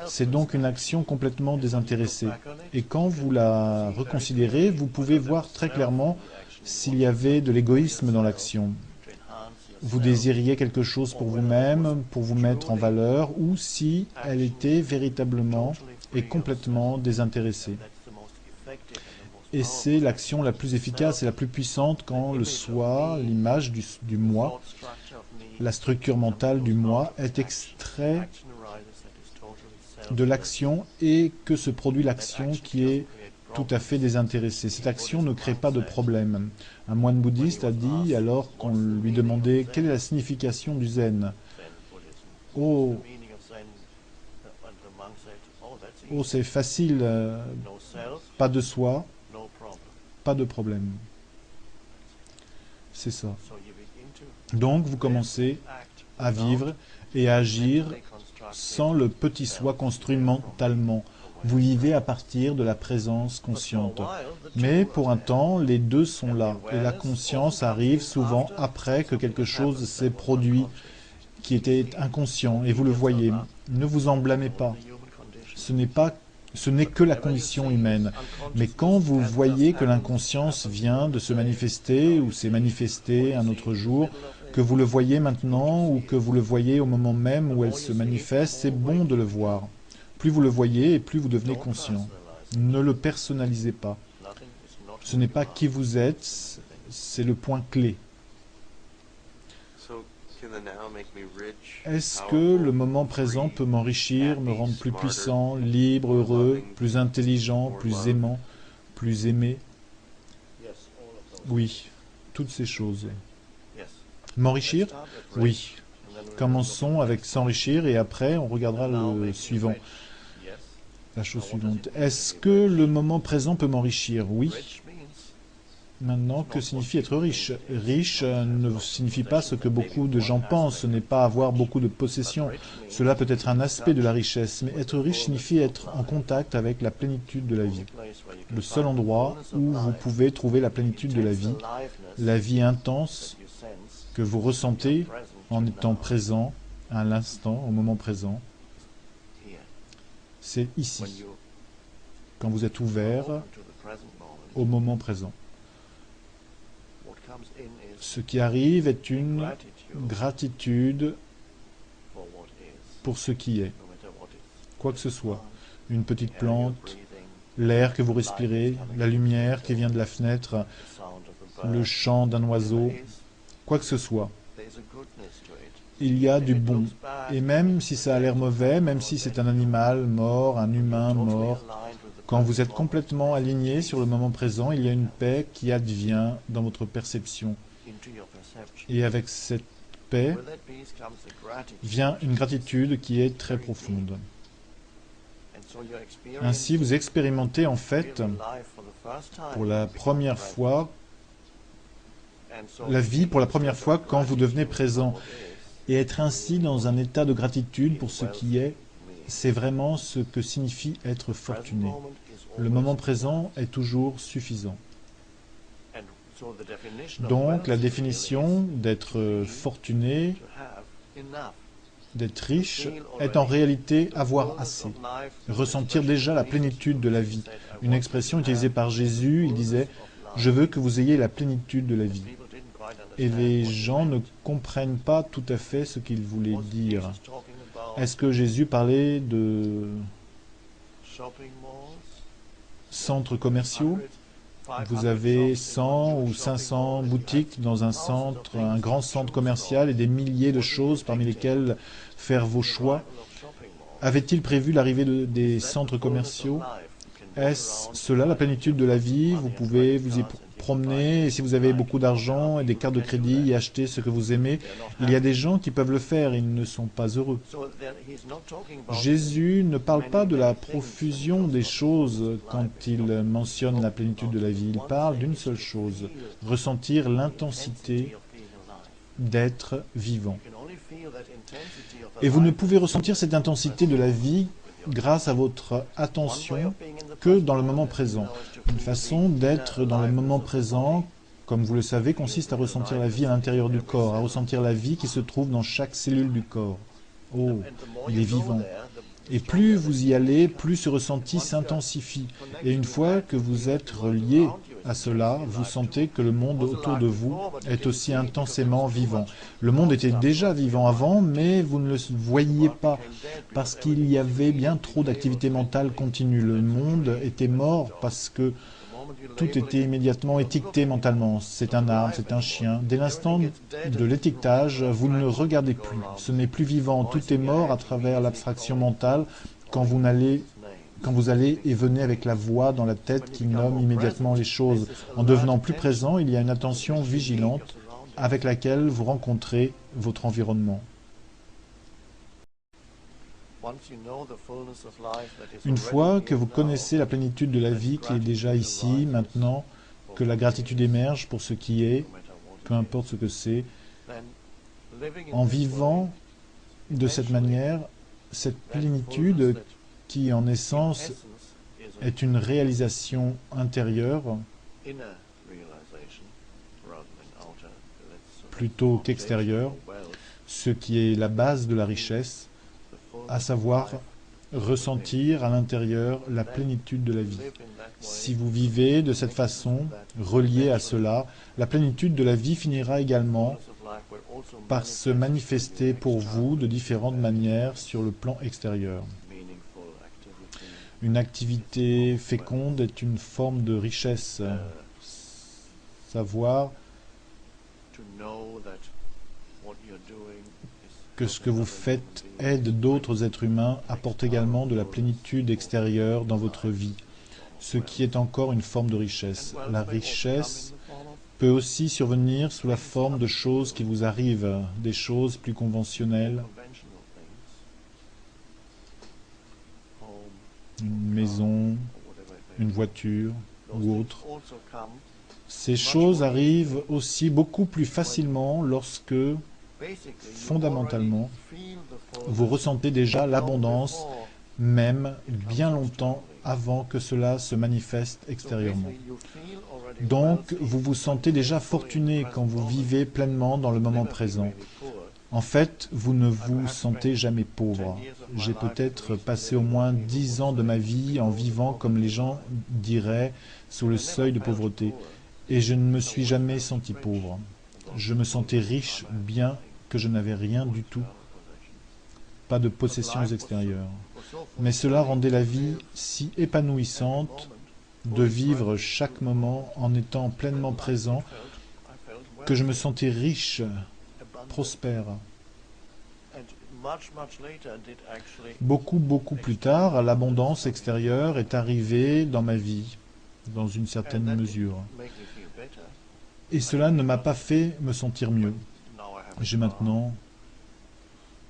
C'est donc une action complètement désintéressée. Et quand vous la reconsidérez, vous pouvez voir très clairement s'il y avait de l'égoïsme dans l'action. Vous désiriez quelque chose pour vous-même, pour vous mettre en valeur, ou si elle était véritablement et complètement désintéressée. Et c'est l'action la plus efficace et la plus puissante quand le soi, l'image du moi, La structure mentale du moi est extrait de l'action et que se produit l'action qui est tout à fait désintéressée. Cette action ne crée pas de problème. Un moine bouddhiste a dit, alors qu'on lui demandait quelle est la signification du zen. Oh, c'est facile, pas de soi, pas de problème. C'est ça. Donc vous commencez à vivre et à agir sans le petit soi construit mentalement. Vous vivez à partir de la présence consciente. Mais pour un temps, les deux sont là. Et la conscience arrive souvent après que quelque chose s'est produit qui était inconscient. Et vous le voyez. Ne vous en blâmez pas. Ce n'est que la condition humaine. Mais quand vous voyez que l'inconscience vient de se manifester ou s'est manifestée un autre jour, que vous le voyez maintenant ou que vous le voyez au moment même où elle se manifeste, c'est bon de le voir. Plus vous le voyez et plus vous devenez conscient. Ne le personnalisez pas. Ce n'est pas qui vous êtes, c'est le point clé. Est-ce que le moment présent peut m'enrichir, me rendre plus puissant, libre, heureux, plus intelligent, plus aimant, plus aimé? Oui, toutes ces choses. M'enrichir? Oui. Commençons avec s'enrichir et après on regardera le suivant. La chose suivante. Est-ce que le moment présent peut m'enrichir? Oui. Maintenant, que signifie être riche? Riche ne signifie pas ce que beaucoup de gens pensent, ce n'est pas avoir beaucoup de possessions. Cela peut être un aspect de la richesse, mais être riche signifie être en contact avec la plénitude de la vie. Le seul endroit où vous pouvez trouver la plénitude de la vie intense que vous ressentez en étant présent à l'instant, au moment présent, c'est ici, quand vous êtes ouvert au moment présent. Ce qui arrive est une gratitude pour ce qui est, quoi que ce soit. Une petite plante, l'air que vous respirez, la lumière qui vient de la fenêtre, le chant d'un oiseau, quoi que ce soit. Il y a du bon. Et même si ça a l'air mauvais, même si c'est un animal mort, un humain mort, quand vous êtes complètement aligné sur le moment présent, il y a une paix qui advient dans votre perception. Et avec cette paix vient une gratitude qui est très profonde. Ainsi, vous expérimentez en fait, pour la première fois, la vie pour la première fois quand vous devenez présent. Et être ainsi dans un état de gratitude pour ce qui est, c'est vraiment ce que signifie être fortuné. Le moment présent est toujours suffisant. Donc la définition d'être fortuné, d'être riche, est en réalité avoir assez, ressentir déjà la plénitude de la vie. Une expression utilisée par Jésus, il disait « Je veux que vous ayez la plénitude de la vie ». Et les gens ne comprennent pas tout à fait ce qu'il voulait dire. Est-ce que Jésus parlait de centres commerciaux? Vous avez 100 ou 500 boutiques dans un centre, un grand centre commercial et des milliers de choses parmi lesquelles faire vos choix. Avait-il prévu l'arrivée des centres commerciaux? Est-ce cela la plénitude de la vie? Vous pouvez vous y promener et si vous avez beaucoup d'argent et des cartes de crédit y acheter ce que vous aimez. Il y a des gens qui peuvent le faire, ils ne sont pas heureux. Jésus ne parle pas de la profusion des choses quand il mentionne la plénitude de la vie. Il parle d'une seule chose, ressentir l'intensité d'être vivant. Et vous ne pouvez ressentir cette intensité de la vie grâce à votre attention que dans le moment présent. Une façon d'être dans le moment présent, comme vous le savez, consiste à ressentir la vie à l'intérieur du corps, à ressentir la vie qui se trouve dans chaque cellule du corps. Oh, il est vivant. Et plus vous y allez, plus ce ressenti s'intensifie. Et une fois que vous êtes relié à cela, vous sentez que le monde autour de vous est aussi intensément vivant. Le monde était déjà vivant avant, mais vous ne le voyiez pas, parce qu'il y avait bien trop d'activité mentale continue. Le monde était mort parce que tout était immédiatement étiqueté mentalement. C'est un arbre, c'est un chien. Dès l'instant de l'étiquetage, vous ne le regardez plus. Ce n'est plus vivant, tout est mort à travers l'abstraction mentale quand vous allez et venez avec la voix dans la tête qui nomme immédiatement les choses. En devenant plus présent, il y a une attention vigilante avec laquelle vous rencontrez votre environnement. Une fois que vous connaissez la plénitude de la vie qui est déjà ici, maintenant, que la gratitude émerge pour ce qui est, peu importe ce que c'est, en vivant de cette manière, cette plénitude qui en essence est une réalisation intérieure plutôt qu'extérieure, ce qui est la base de la richesse, à savoir ressentir à l'intérieur la plénitude de la vie. Si vous vivez de cette façon, relié à cela, la plénitude de la vie finira également par se manifester pour vous de différentes manières sur le plan extérieur. Une activité féconde est une forme de richesse. Savoir que ce que vous faites aide d'autres êtres humains apporte également de la plénitude extérieure dans votre vie, ce qui est encore une forme de richesse. La richesse peut aussi survenir sous la forme de choses qui vous arrivent, des choses plus conventionnelles, une maison, une voiture ou autre. Ces choses arrivent aussi beaucoup plus facilement lorsque, fondamentalement, vous ressentez déjà l'abondance, même bien longtemps avant que cela se manifeste extérieurement. Donc, vous vous sentez déjà fortuné quand vous vivez pleinement dans le moment présent. En fait, vous ne vous sentez jamais pauvre. J'ai peut-être passé au moins 10 ans de ma vie en vivant, comme les gens diraient, sous le seuil de pauvreté. Et je ne me suis jamais senti pauvre. Je me sentais riche, bien que je n'avais rien du tout. Pas de possessions extérieures. Mais cela rendait la vie si épanouissante de vivre chaque moment en étant pleinement présent que je me sentais riche, prospère. Beaucoup plus tard, l'abondance extérieure est arrivée dans ma vie, dans une certaine mesure. Et cela ne m'a pas fait me sentir mieux. J'ai maintenant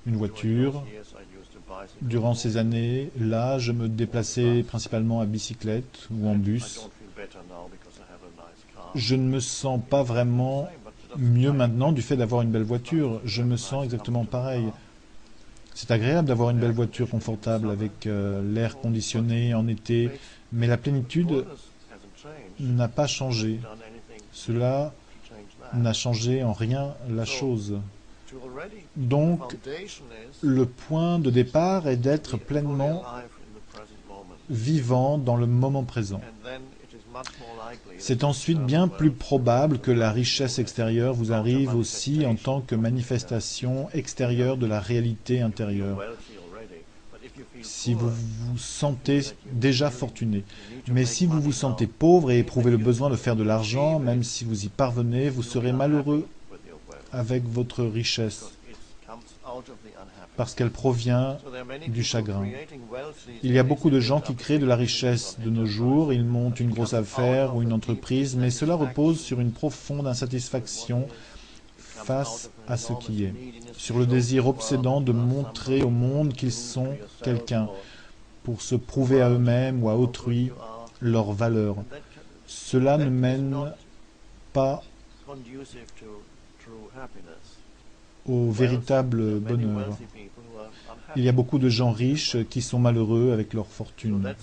une voiture. Durant ces années-là, je me déplaçais principalement à bicyclette ou en bus. Je ne me sens pas vraiment mieux maintenant du fait d'avoir une belle voiture. Je me sens exactement pareil. C'est agréable d'avoir une belle voiture confortable avec l'air conditionné en été, mais la plénitude n'a pas changé. Cela n'a changé en rien la chose. Donc, le point de départ est d'être pleinement vivant dans le moment présent. C'est ensuite bien plus probable que la richesse extérieure vous arrive aussi en tant que manifestation extérieure de la réalité intérieure. Si vous vous sentez déjà fortuné. Mais si vous vous sentez pauvre et éprouvez le besoin de faire de l'argent, même si vous y parvenez, vous serez malheureux avec votre richesse, parce qu'elle provient du chagrin. Il y a beaucoup de gens qui créent de la richesse de nos jours, ils montent une grosse affaire ou une entreprise, mais cela repose sur une profonde insatisfaction face à ce qui est, sur le désir obsédant de montrer au monde qu'ils sont quelqu'un, pour se prouver à eux-mêmes ou à autrui leur valeur. Cela ne mène pas au véritable bonheur. Il y a beaucoup de gens riches qui sont malheureux avec leur fortune.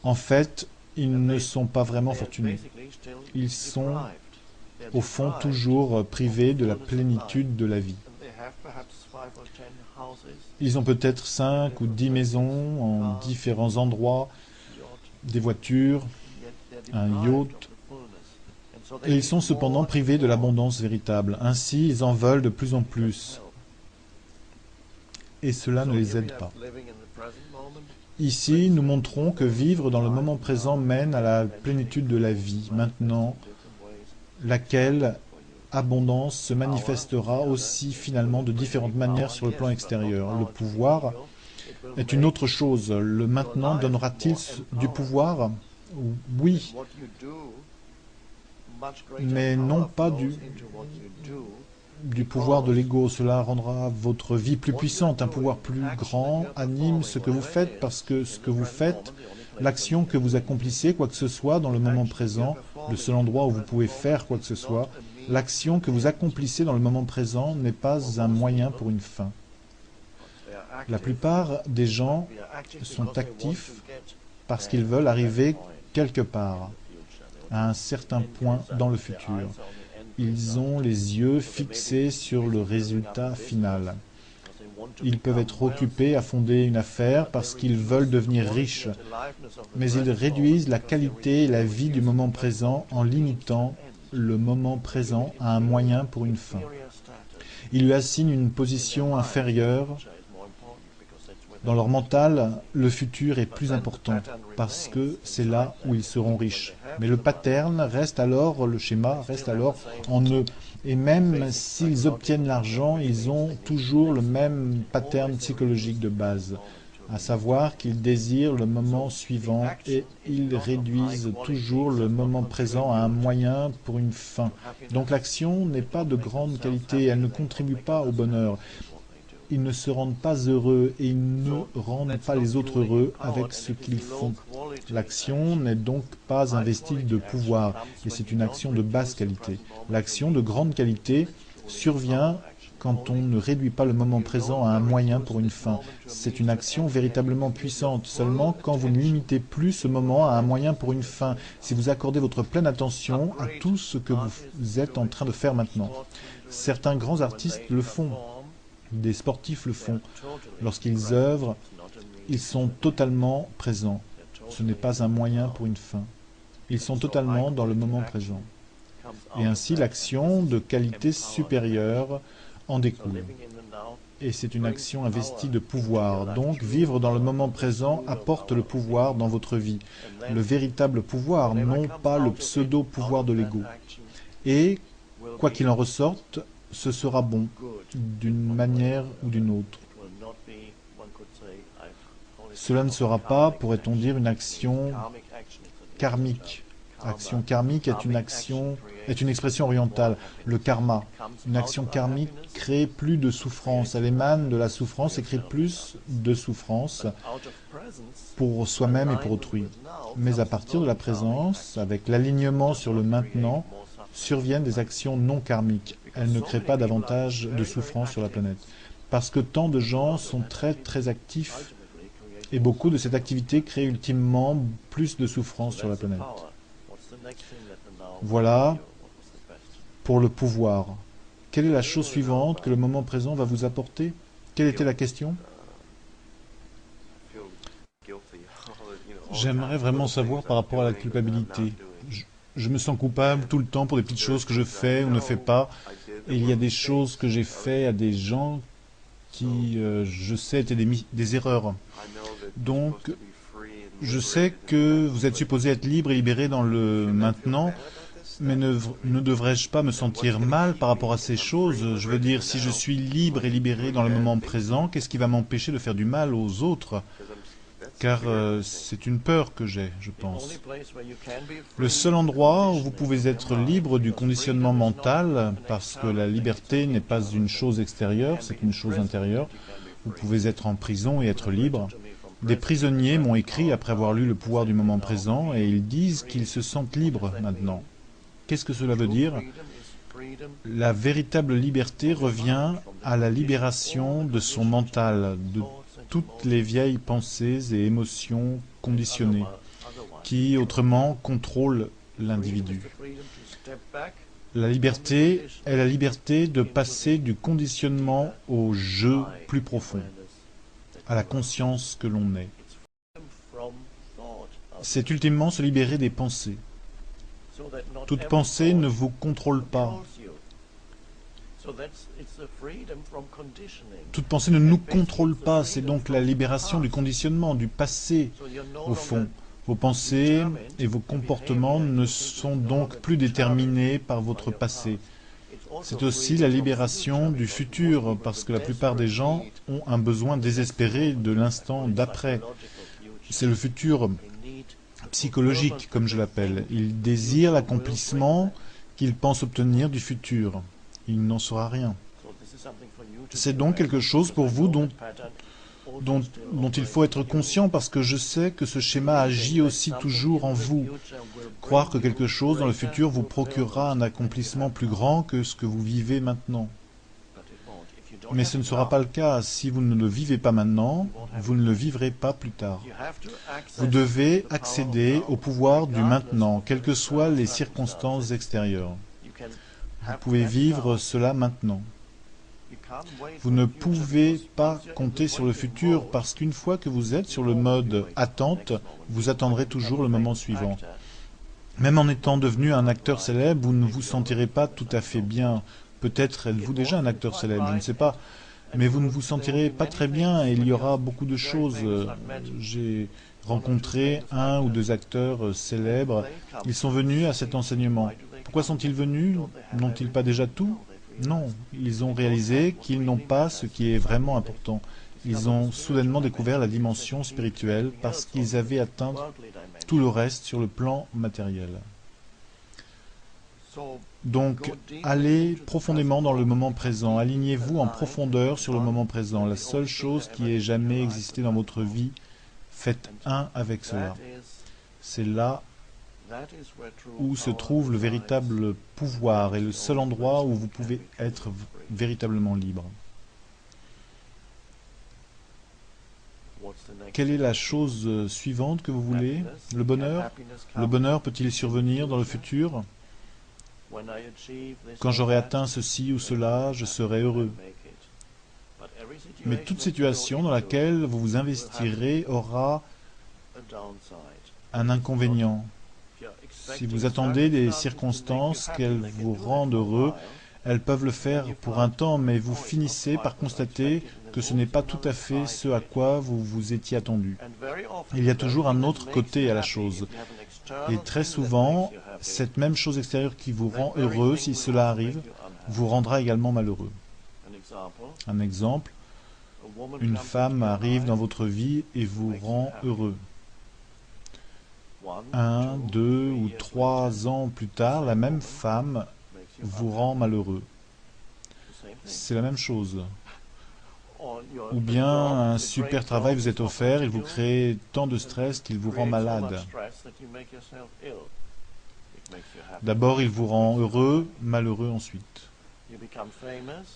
En fait, ils ne sont pas vraiment fortunés. Ils sont, au fond, toujours privés de la plénitude de la vie. Ils ont peut-être 5 ou 10 maisons en différents endroits, des voitures, un yacht, et ils sont cependant privés de l'abondance véritable. Ainsi, ils en veulent de plus en plus. Et cela ne les aide pas. Ici, nous montrons que vivre dans le moment présent mène à la plénitude de la vie, maintenant, laquelle abondance se manifestera aussi finalement de différentes manières sur le plan extérieur. Le pouvoir est une autre chose. Le maintenant donnera-t-il du pouvoir? Oui, mais non pas du pouvoir de l'ego. Cela rendra votre vie plus puissante. Un pouvoir plus grand anime ce que vous faites parce que ce que vous faites, l'action que vous accomplissez, quoi que ce soit dans le moment présent, le seul endroit où vous pouvez faire quoi que ce soit, l'action que vous accomplissez dans le moment présent n'est pas un moyen pour une fin. La plupart des gens sont actifs parce qu'ils veulent arriver quelque part, à un certain point dans le futur. Ils ont les yeux fixés sur le résultat final. Ils peuvent être occupés à fonder une affaire parce qu'ils veulent devenir riches, mais ils réduisent la qualité et la vie du moment présent en limitant le moment présent à un moyen pour une fin. Ils lui assignent une position inférieure. Dans leur mental, le futur est plus important parce que c'est là où ils seront riches. Mais le pattern reste alors, le schéma reste alors en eux. Et même s'ils obtiennent l'argent, ils ont toujours le même pattern psychologique de base, à savoir qu'ils désirent le moment suivant et ils réduisent toujours le moment présent à un moyen pour une fin. Donc l'action n'est pas de grande qualité, elle ne contribue pas au bonheur. Ils ne se rendent pas heureux et ils ne rendent pas les autres heureux avec ce qu'ils font. L'action n'est donc pas investie de pouvoir et c'est une action de basse qualité. L'action de grande qualité survient quand on ne réduit pas le moment présent à un moyen pour une fin. C'est une action véritablement puissante seulement quand vous ne limitez plus ce moment à un moyen pour une fin, si vous accordez votre pleine attention à tout ce que vous êtes en train de faire maintenant. Certains grands artistes le font. Des sportifs le font. Lorsqu'ils œuvrent, ils sont totalement présents. Ce n'est pas un moyen pour une fin. Ils sont totalement dans le moment présent. Et ainsi, l'action de qualité supérieure en découle. Et c'est une action investie de pouvoir. Donc, vivre dans le moment présent apporte le pouvoir dans votre vie. Le véritable pouvoir, non pas le pseudo-pouvoir de l'ego. Et, quoi qu'il en ressorte, ce sera bon, d'une manière ou d'une autre. Cela ne sera pas, pourrait-on dire, une action karmique. Action karmique est une expression orientale, le karma. Une action karmique crée plus de souffrance, elle émane de la souffrance et crée plus de souffrance pour soi-même et pour autrui. Mais à partir de la présence, avec l'alignement sur le maintenant, surviennent des actions non karmiques. Elles ne créent pas davantage de souffrance sur la planète. Parce que tant de gens sont très actifs et beaucoup de cette activité crée ultimement plus de souffrance sur la planète. Voilà pour le pouvoir. Quelle est la chose suivante que le moment présent va vous apporter? Quelle était la question? J'aimerais vraiment savoir par rapport à la culpabilité. Je me sens coupable tout le temps pour des petites choses que je fais ou ne fais pas. Et il y a des choses que j'ai fait à des gens qui, je sais, étaient des erreurs. Donc, je sais que vous êtes supposé être libre et libéré dans le maintenant, mais ne devrais-je pas me sentir mal par rapport à ces choses? Je veux dire, si je suis libre et libéré dans le moment présent, qu'est-ce qui va m'empêcher de faire du mal aux autres? Car c'est une peur que j'ai, je pense. Le seul endroit où vous pouvez être libre du conditionnement mental, parce que la liberté n'est pas une chose extérieure, c'est une chose intérieure, vous pouvez être en prison et être libre. Des prisonniers m'ont écrit après avoir lu Le pouvoir du moment présent et ils disent qu'ils se sentent libres maintenant. Qu'est-ce que cela veut dire? La véritable liberté revient à la libération de son mental, de toutes les vieilles pensées et émotions conditionnées, qui, autrement, contrôlent l'individu. La liberté est la liberté de passer du conditionnement au jeu plus profond, à la conscience que l'on est. C'est ultimement se libérer des pensées. Toute pensée ne vous contrôle pas. Toute pensée ne nous contrôle pas, c'est donc la libération du conditionnement, du passé, au fond. Vos pensées et vos comportements ne sont donc plus déterminés par votre passé. C'est aussi la libération du futur, parce que la plupart des gens ont un besoin désespéré de l'instant d'après. C'est le futur psychologique, comme je l'appelle. Ils désirent l'accomplissement qu'ils pensent obtenir du futur. Il n'en sera rien. C'est donc quelque chose pour vous dont il faut être conscient, parce que je sais que ce schéma agit aussi toujours en vous. Croire que quelque chose dans le futur vous procurera un accomplissement plus grand que ce que vous vivez maintenant. Mais ce ne sera pas le cas. Si vous ne le vivez pas maintenant, vous ne le vivrez pas plus tard. Vous devez accéder au pouvoir du maintenant, quelles que soient les circonstances extérieures. Vous pouvez vivre cela maintenant. Vous ne pouvez pas compter sur le futur, parce qu'une fois que vous êtes sur le mode attente, vous attendrez toujours le moment suivant. Même en étant devenu un acteur célèbre, vous ne vous sentirez pas tout à fait bien. Peut-être êtes-vous déjà un acteur célèbre, je ne sais pas. Mais vous ne vous sentirez pas très bien et il y aura beaucoup de choses. J'ai rencontré un ou deux acteurs célèbres. Ils sont venus à cet enseignement. Pourquoi sont-ils venus? N'ont-ils pas déjà tout? Non, ils ont réalisé qu'ils n'ont pas ce qui est vraiment important. Ils ont soudainement découvert la dimension spirituelle parce qu'ils avaient atteint tout le reste sur le plan matériel. Donc, allez profondément dans le moment présent. Alignez-vous en profondeur sur le moment présent. La seule chose qui ait jamais existé dans votre vie, faites un avec cela. C'est là où se trouve le véritable pouvoir et le seul endroit où vous pouvez être véritablement libre. Quelle est la chose suivante que vous voulez? Le bonheur? Le bonheur peut-il survenir dans le futur? Quand j'aurai atteint ceci ou cela, je serai heureux. Mais toute situation dans laquelle vous vous investirez aura un inconvénient. Si vous attendez des circonstances qu'elles vous rendent heureux, elles peuvent le faire pour un temps, mais vous finissez par constater que ce n'est pas tout à fait ce à quoi vous vous étiez attendu. Il y a toujours un autre côté à la chose. Et très souvent, cette même chose extérieure qui vous rend heureux, si cela arrive, vous rendra également malheureux. Un exemple, une femme arrive dans votre vie et vous rend heureux. 1, 2 ou 3 ans plus tard, la même femme vous rend malheureux. C'est la même chose. Ou bien un super travail vous est offert, il vous crée tant de stress qu'il vous rend malade. D'abord, il vous rend heureux, malheureux ensuite.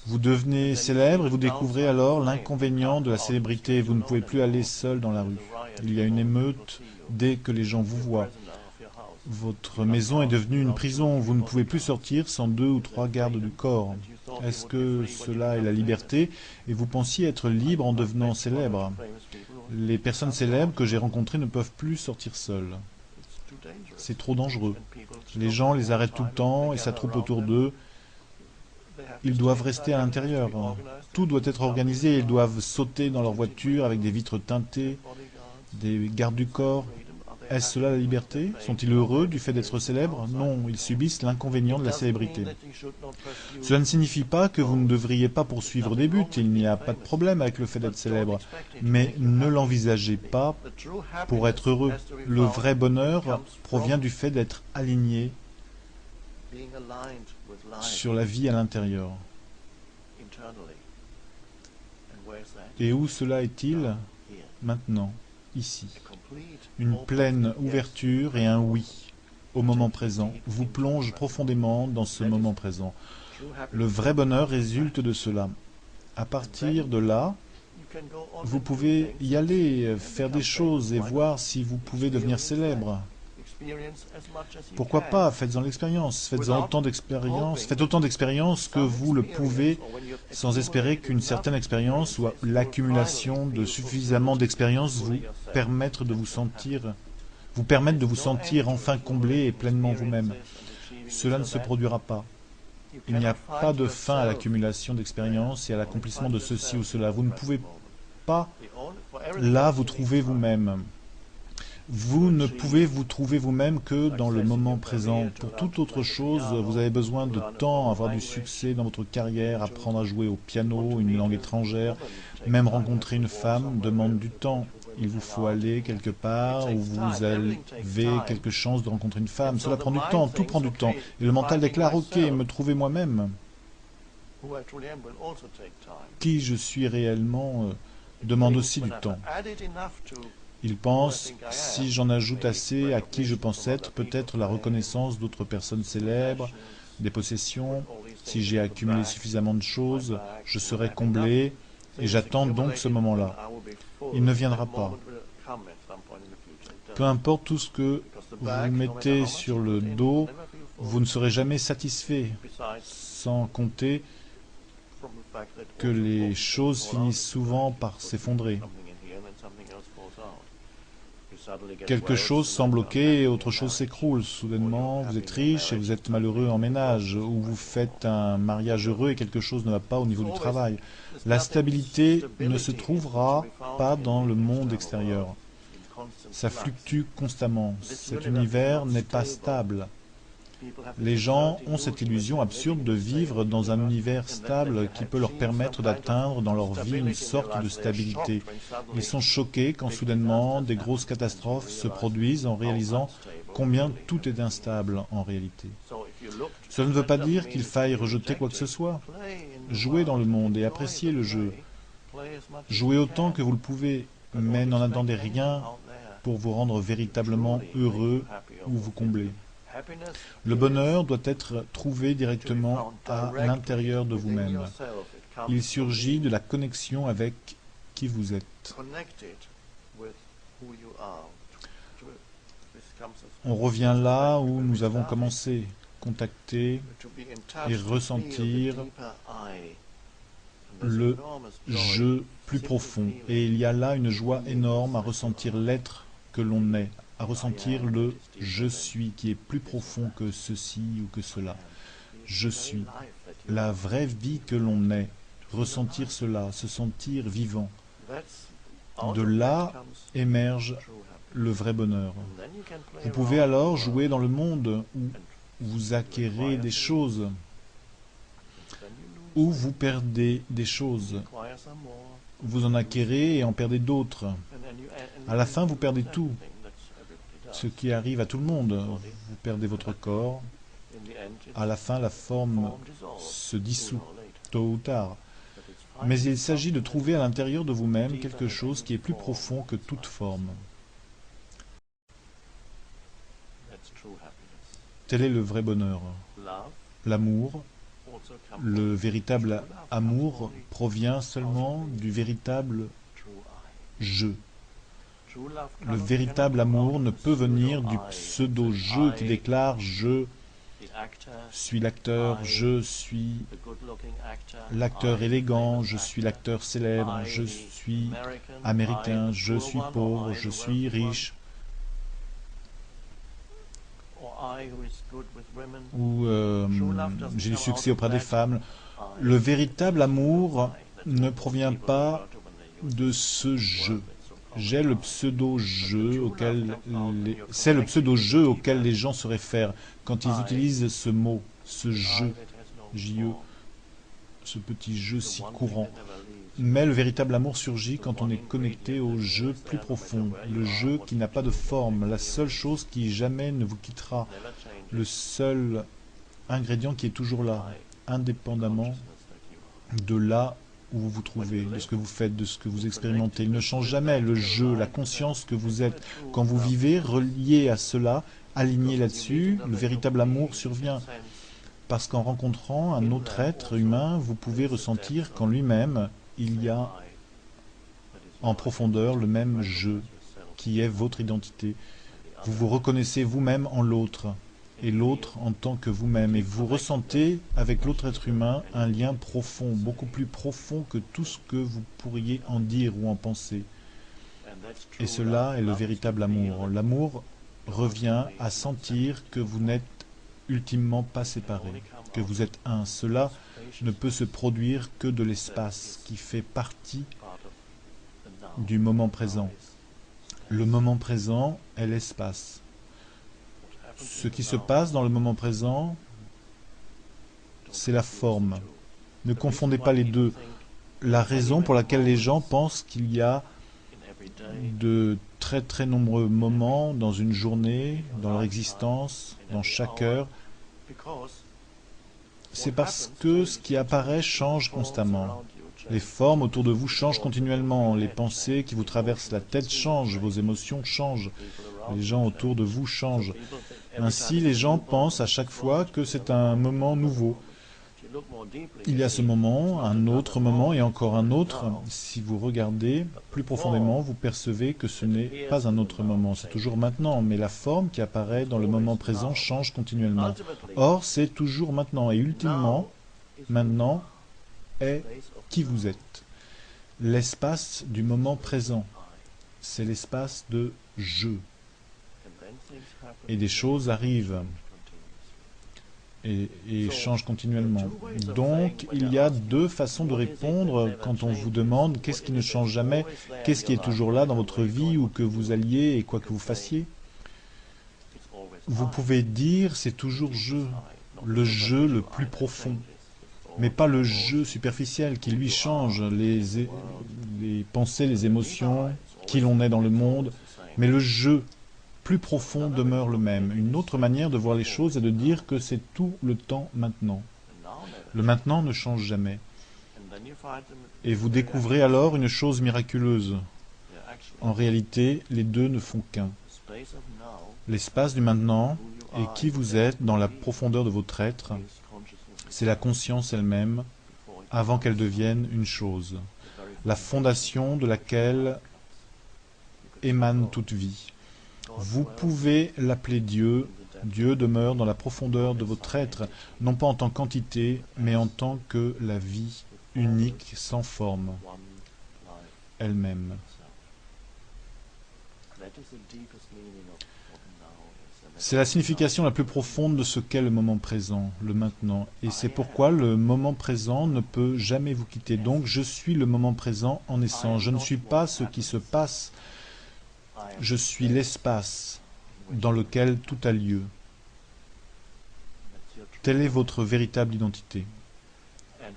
Vous devenez célèbre et vous découvrez alors l'inconvénient de la célébrité. Vous ne pouvez plus aller seul dans la rue. Il y a une émeute dès que les gens vous voient. Votre maison est devenue une prison. Vous ne pouvez plus sortir sans 2 ou 3 gardes du corps. Est-ce que cela est la liberté? Et vous pensiez être libre en devenant célèbre. Les personnes célèbres que j'ai rencontrées ne peuvent plus sortir seules. C'est trop dangereux. Les gens les arrêtent tout le temps et s'attroupent autour d'eux. Ils doivent rester à l'intérieur. Tout doit être organisé. Ils doivent sauter dans leur voiture avec des vitres teintées, des gardes du corps. Est-ce cela la liberté? Sont-ils heureux du fait d'être célèbres? Non, ils subissent l'inconvénient de la célébrité. Cela ne signifie pas que vous ne devriez pas poursuivre des buts. Il n'y a pas de problème avec le fait d'être célèbre. Mais ne l'envisagez pas pour être heureux. Le vrai bonheur provient du fait d'être aligné sur la vie à l'intérieur. Et où cela est-il? Maintenant, ici. Une pleine ouverture et un oui au moment présent vous plonge profondément dans ce moment présent. Le vrai bonheur résulte de cela. À partir de là, vous pouvez y aller, faire des choses et voir si vous pouvez devenir célèbre. Pourquoi pas? Faites-en l'expérience. Faites autant d'expériences que vous le pouvez, sans espérer qu'une certaine expérience ou l'accumulation de suffisamment d'expériences vous permette de vous sentir enfin comblé et pleinement vous-même. Cela ne se produira pas. Il n'y a pas de fin à l'accumulation d'expériences et à l'accomplissement de ceci ou cela. Vous ne pouvez pas là vous trouver vous-même. Vous ne pouvez vous trouver vous-même que dans le moment présent. Pour toute autre chose, vous avez besoin de temps, avoir du succès dans votre carrière, apprendre à jouer au piano, une langue étrangère, même rencontrer une femme demande du temps. Il vous faut aller quelque part où vous avez quelque chance de rencontrer une femme. Cela prend du temps, tout prend du temps. Et le mental déclare, ok, me trouver moi-même. Qui je suis réellement demande aussi du temps. Il pense, si j'en ajoute assez à qui je pense être, peut-être la reconnaissance d'autres personnes célèbres, des possessions, si j'ai accumulé suffisamment de choses, je serai comblé, et j'attends donc ce moment-là. Il ne viendra pas. Peu importe tout ce que vous mettez sur le dos, vous ne serez jamais satisfait, sans compter que les choses finissent souvent par s'effondrer. Quelque chose semble ok et autre chose s'écroule. Soudainement, vous êtes riche et vous êtes malheureux en ménage, ou vous faites un mariage heureux et quelque chose ne va pas au niveau du travail. La stabilité ne se trouvera pas dans le monde extérieur. Ça fluctue constamment. Cet univers n'est pas stable. Les gens ont cette illusion absurde de vivre dans un univers stable qui peut leur permettre d'atteindre dans leur vie une sorte de stabilité. Ils sont choqués quand soudainement des grosses catastrophes se produisent en réalisant combien tout est instable en réalité. Cela ne veut pas dire qu'il faille rejeter quoi que ce soit. Jouez dans le monde et appréciez le jeu. Jouez autant que vous le pouvez, mais n'en attendez rien pour vous rendre véritablement heureux ou vous combler. Le bonheur doit être trouvé directement à l'intérieur de vous-même. Il surgit de la connexion avec qui vous êtes. On revient là où nous avons commencé, contacter et ressentir le je plus profond. Et il y a là une joie énorme à ressentir l'être que l'on est, à ressentir le « je suis » qui est plus profond que ceci ou que cela. Je suis, la vraie vie que l'on est, ressentir cela, se sentir vivant. De là émerge le vrai bonheur. Vous pouvez alors jouer dans le monde où vous acquérez des choses, où vous perdez des choses. Vous en acquérez et en perdez d'autres. À la fin, vous perdez tout. Ce qui arrive à tout le monde. Vous perdez votre corps. À la fin, la forme se dissout, tôt ou tard. Mais il s'agit de trouver à l'intérieur de vous-même quelque chose qui est plus profond que toute forme. Tel est le vrai bonheur. L'amour, le véritable amour provient seulement du véritable « je ». Le véritable amour ne peut venir du pseudo-je qui déclare « je suis l'acteur, je suis l'acteur élégant, je suis l'acteur célèbre, je suis américain, je suis pauvre, je suis riche ». Ou j'ai du succès auprès des femmes. Le véritable amour ne provient pas de ce « je ». J'ai le pseudo-je auquel c'est le pseudo-je auquel les gens se réfèrent quand ils utilisent ce mot, ce « je », J-E, ce petit « je » si courant. Mais le véritable amour surgit quand on est connecté au « je » plus profond, le « je » qui n'a pas de forme, la seule chose qui jamais ne vous quittera, le seul ingrédient qui est toujours là, indépendamment de là où vous vous trouvez, de ce que vous faites, de ce que vous expérimentez. Il ne change jamais, le jeu, la conscience que vous êtes. Quand vous vivez relié à cela, aligné là-dessus, le véritable amour survient. Parce qu'en rencontrant un autre être humain, vous pouvez ressentir qu'en lui-même, il y a en profondeur le même « je » qui est votre identité. Vous vous reconnaissez vous-même en l'autre, et l'autre en tant que vous-même. Et vous ressentez avec l'autre être humain un lien profond, beaucoup plus profond que tout ce que vous pourriez en dire ou en penser. Et cela est le véritable amour. L'amour revient à sentir que vous n'êtes ultimement pas séparés. que vous êtes un. Cela ne peut se produire que de l'espace qui fait partie du moment présent. Le moment présent est l'espace. Ce qui se passe dans le moment présent, c'est la forme. Ne confondez pas les deux. La raison pour laquelle les gens pensent qu'il y a de très très nombreux moments dans une journée, dans leur existence, dans chaque heure, c'est parce que ce qui apparaît change constamment. Les formes autour de vous changent continuellement, les pensées qui vous traversent la tête changent, vos émotions changent, les gens autour de vous changent. Ainsi, les gens pensent à chaque fois que c'est un moment nouveau. Il y a ce moment, un autre moment et encore un autre. Si vous regardez plus profondément, vous percevez que ce n'est pas un autre moment, c'est toujours maintenant, mais la forme qui apparaît dans le moment présent change continuellement. Or, c'est toujours maintenant, et ultimement, maintenant est qui vous êtes. L'espace du moment présent, c'est l'espace de « je ». Et des choses arrivent et changent continuellement. Donc, il y a deux façons de répondre quand on vous demande qu'est-ce qui ne change jamais, qu'est-ce qui est toujours là dans votre vie, où que vous alliez et quoi que vous fassiez. Vous pouvez dire c'est toujours je, le je le plus profond, mais pas le je superficiel qui lui change les pensées, les émotions, qui l'on est dans le monde, mais le je plus profond demeure le même. Une autre manière de voir les choses est de dire que c'est tout le temps maintenant. Le maintenant ne change jamais. Et vous découvrez alors une chose miraculeuse. En réalité, les deux ne font qu'un. L'espace du maintenant et qui vous êtes dans la profondeur de votre être, c'est la conscience elle-même avant qu'elle devienne une chose, la fondation de laquelle émane toute vie. Vous pouvez l'appeler Dieu. Dieu demeure dans la profondeur de votre être, non pas en tant qu'entité, mais en tant que la vie unique, sans forme, elle-même. C'est la signification la plus profonde de ce qu'est le moment présent, le maintenant. Et c'est pourquoi le moment présent ne peut jamais vous quitter. Donc, je suis le moment présent en essence. Je ne suis pas ce qui se passe. Je suis l'espace dans lequel tout a lieu. Telle est votre véritable identité.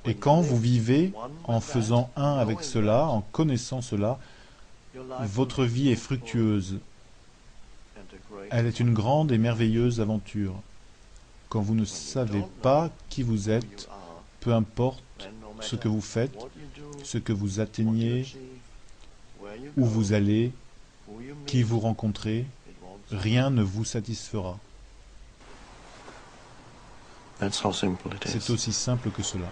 Et quand vous vivez en faisant un avec cela, en connaissant cela, votre vie est fructueuse. Elle est une grande et merveilleuse aventure. Quand vous ne savez pas qui vous êtes, peu importe ce que vous faites, ce que vous atteignez, où vous allez, qui vous rencontrez, rien ne vous satisfera. C'est aussi simple que cela.